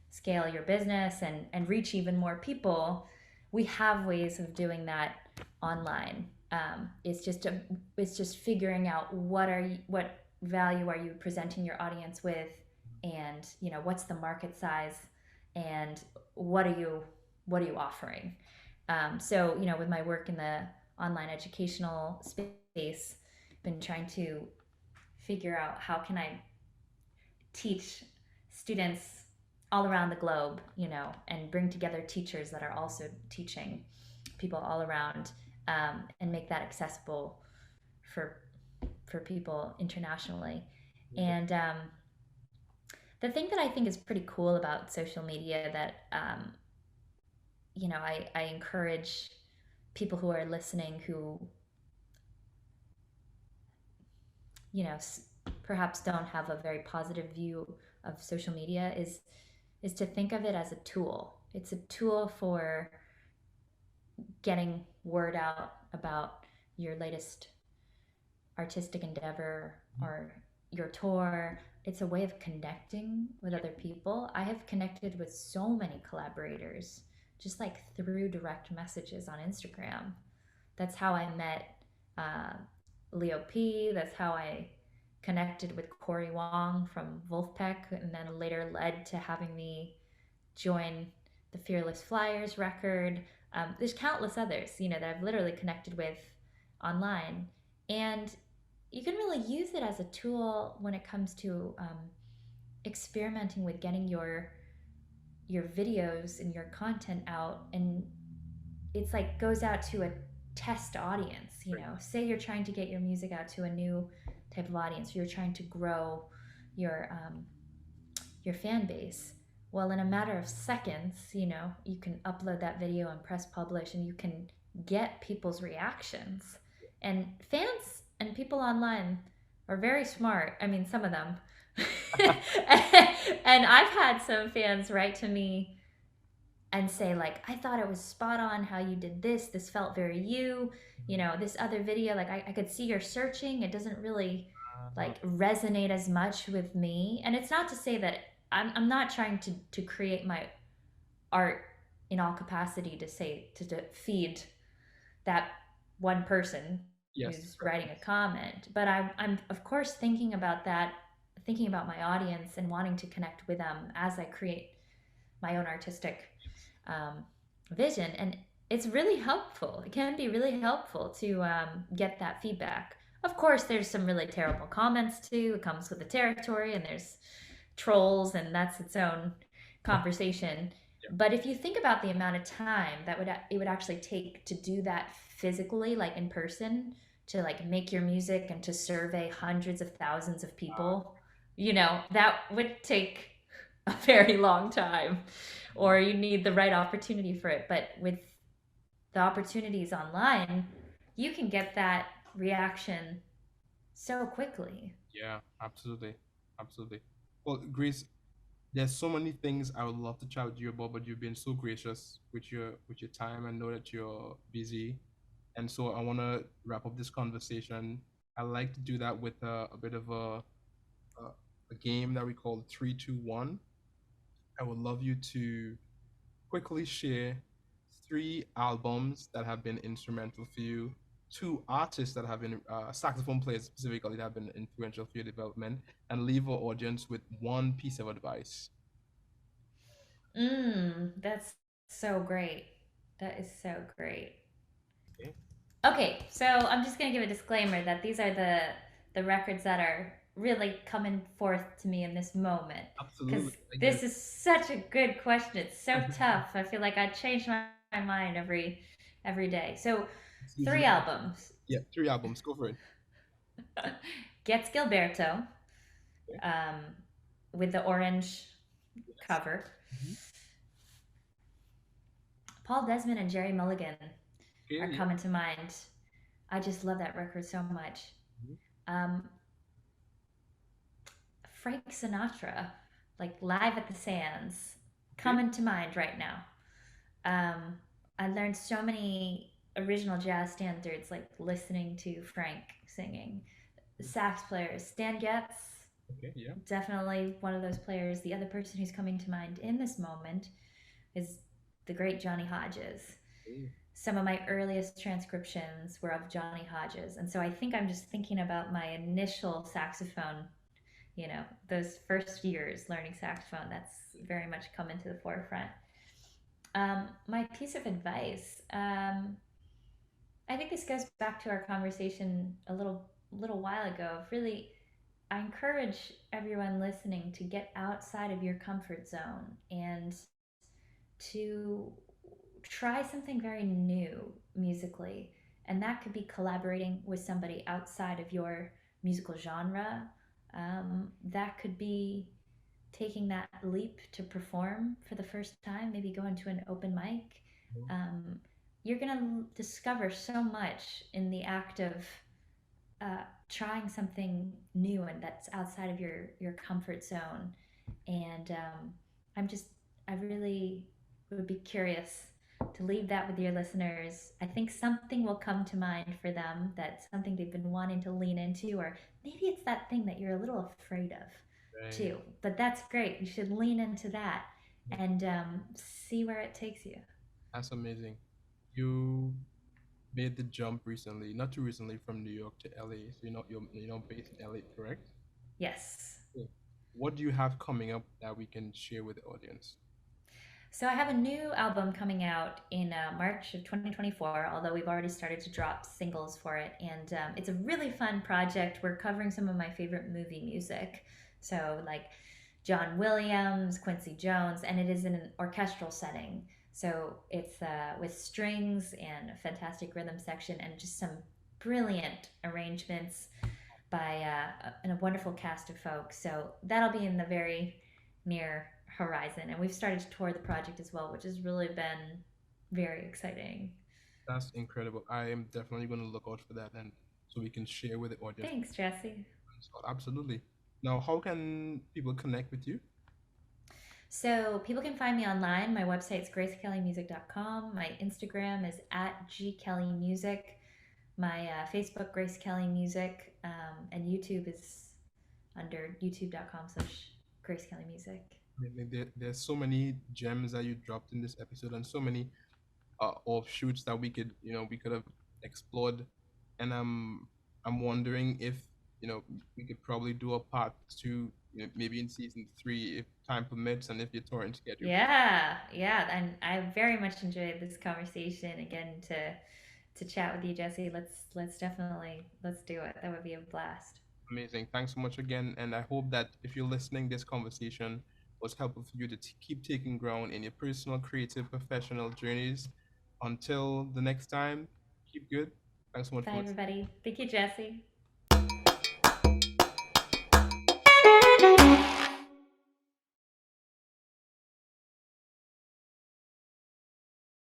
scale your business and reach even more people, we have ways of doing that online. It's just figuring out what value are you presenting your audience with, and what's the market size, and what are you offering. So with my work in the online educational space, I've been trying to figure out how can I teach students all around the globe, and bring together teachers that are also teaching people all around, and make that accessible for people internationally. And the thing that I think is pretty cool about social media that I encourage people who are listening who perhaps don't have a very positive view of social media is to think of it as a tool. It's a tool for getting word out about your latest artistic endeavor or your tour. It's a way of connecting with other people. I have connected with so many collaborators just like through direct messages on Instagram. That's how I met Leo P. That's how I connected with Corey Wong from Wolfpack, and then later led to having me join the Fearless Flyers record. There's countless others, that I've literally connected with online. And you can really use it as a tool when it comes to experimenting with getting your videos and your content out. And it's like goes out to a test audience. Say you're trying to get your music out to a new type of audience, or you're trying to grow your fan base. Well, in a matter of seconds, you can upload that video and press publish, and you can get people's reactions. And fans and people online are very smart. I mean, some of them. And I've had some fans write to me and say, like, I thought it was spot on how you did this. This felt very you. This other video, like, I could see you're searching. It doesn't really, like, resonate as much with me. And it's not to say that I'm not trying to create my art in all capacity to feed that one person who's writing a comment. But I'm of course thinking about my audience and wanting to connect with them as I create my own artistic vision. And it's really helpful. It can be really helpful to get that feedback. Of course, there's some really terrible comments too. It comes with the territory, and there's trolls, and that's its own conversation. But if you think about the amount of time that it would actually take to do that physically, like in person, to like make your music and to survey hundreds of thousands of people, that would take a very long time, or you need the right opportunity for it. But with the opportunities online, you can get that reaction so quickly. Yeah, absolutely. Absolutely. Well, Grace, there's so many things I would love to chat with you about, but you've been so gracious with your time. I know that you're busy, and so I want to wrap up this conversation. I like to do that with a bit of a game that we call 3, 2, 1. I would love you to quickly share 3 albums that have been instrumental for you, 2 artists that have been saxophone players specifically that have been influential for your development, and leave our audience with one piece of advice. That's so great. That is so great. Okay. Okay, so I'm just gonna give a disclaimer that these are the records that are really coming forth to me in this moment, because Absolutely. I get this is such a good question. It's so tough. I feel like I change my mind every day. So it's 3 albums. yeah, 3 albums. Go for it. Gets Gilberto, Okay. um, with the orange Yes. cover. Mhm. Paul Desmond and Jerry Mulligan Okay. are Yeah. coming to mind. I just love that record so much. Mhm. Um, Frank Sinatra, like Live at the Sands, Okay. coming to mind right now. I learned so many original jazz standards, like listening to Frank singing. The sax players, Stan Getz, Okay. Yeah. definitely one of those players. The other person who's coming to mind in this moment is the great Johnny Hodges. Okay. Some of my earliest transcriptions were of Johnny Hodges. And so I think I'm just thinking about my initial saxophone, those first years learning saxophone, that's very much come into the forefront. My piece of advice, I think this goes back to our conversation a little while ago. Of really, I encourage everyone listening to get outside of your comfort zone and to try something very new musically. And that could be collaborating with somebody outside of your musical genre. That could be taking that leap to perform for the first time, maybe going to an open mic. Um, you're going to discover so much in the act of trying something new and that's outside of your comfort zone. And I'm just, I really would be curious to leave that with your listeners. I think something will come to mind for them, that's something they've been wanting to lean into, or maybe it's that thing that you're a little afraid of Right. too. But that's great. You should lean into that and see where it takes you. That's amazing. You made the jump recently, not too recently, from New York to LA. So you're based in LA, correct? Yes. Yeah. What do you have coming up that we can share with the audience? So I have a new album coming out in March of 2024, although we've already started to drop singles for it. And it's a really fun project. We're covering some of my favorite movie music. So, like John Williams, Quincy Jones, and it is in an orchestral setting. So it's with strings and a fantastic rhythm section and just some brilliant arrangements by and a wonderful cast of folks. So that'll be in the very near horizon. And we've started to tour the project as well, which has really been very exciting. That's incredible. I am definitely going to look out for that, and so we can share with the audience. Thanks, Jesse. Absolutely. Now, how can people connect with you? So people can find me online. My website's gracekellymusic.com. My Instagram is at gkellymusic. My Facebook, Grace Kelly Music, and YouTube is under youtube.com/slash Grace Kelly Music. I mean, there's so many gems that you dropped in this episode, and so many offshoots that we could have explored. And I'm wondering if we could probably do a part two, maybe in season three if time permits and if your touring schedule. Yeah, yeah, and I very much enjoyed this conversation. Again, to chat with you, Jesse. Let's definitely let's do it. That would be a blast. Amazing. Thanks so much again. And I hope that if you're listening, this conversation was helpful for you to keep taking ground in your personal, creative, professional journeys. Until the next time, keep good. Thanks so much for Bye, listening. everybody. Thank you, Jesse.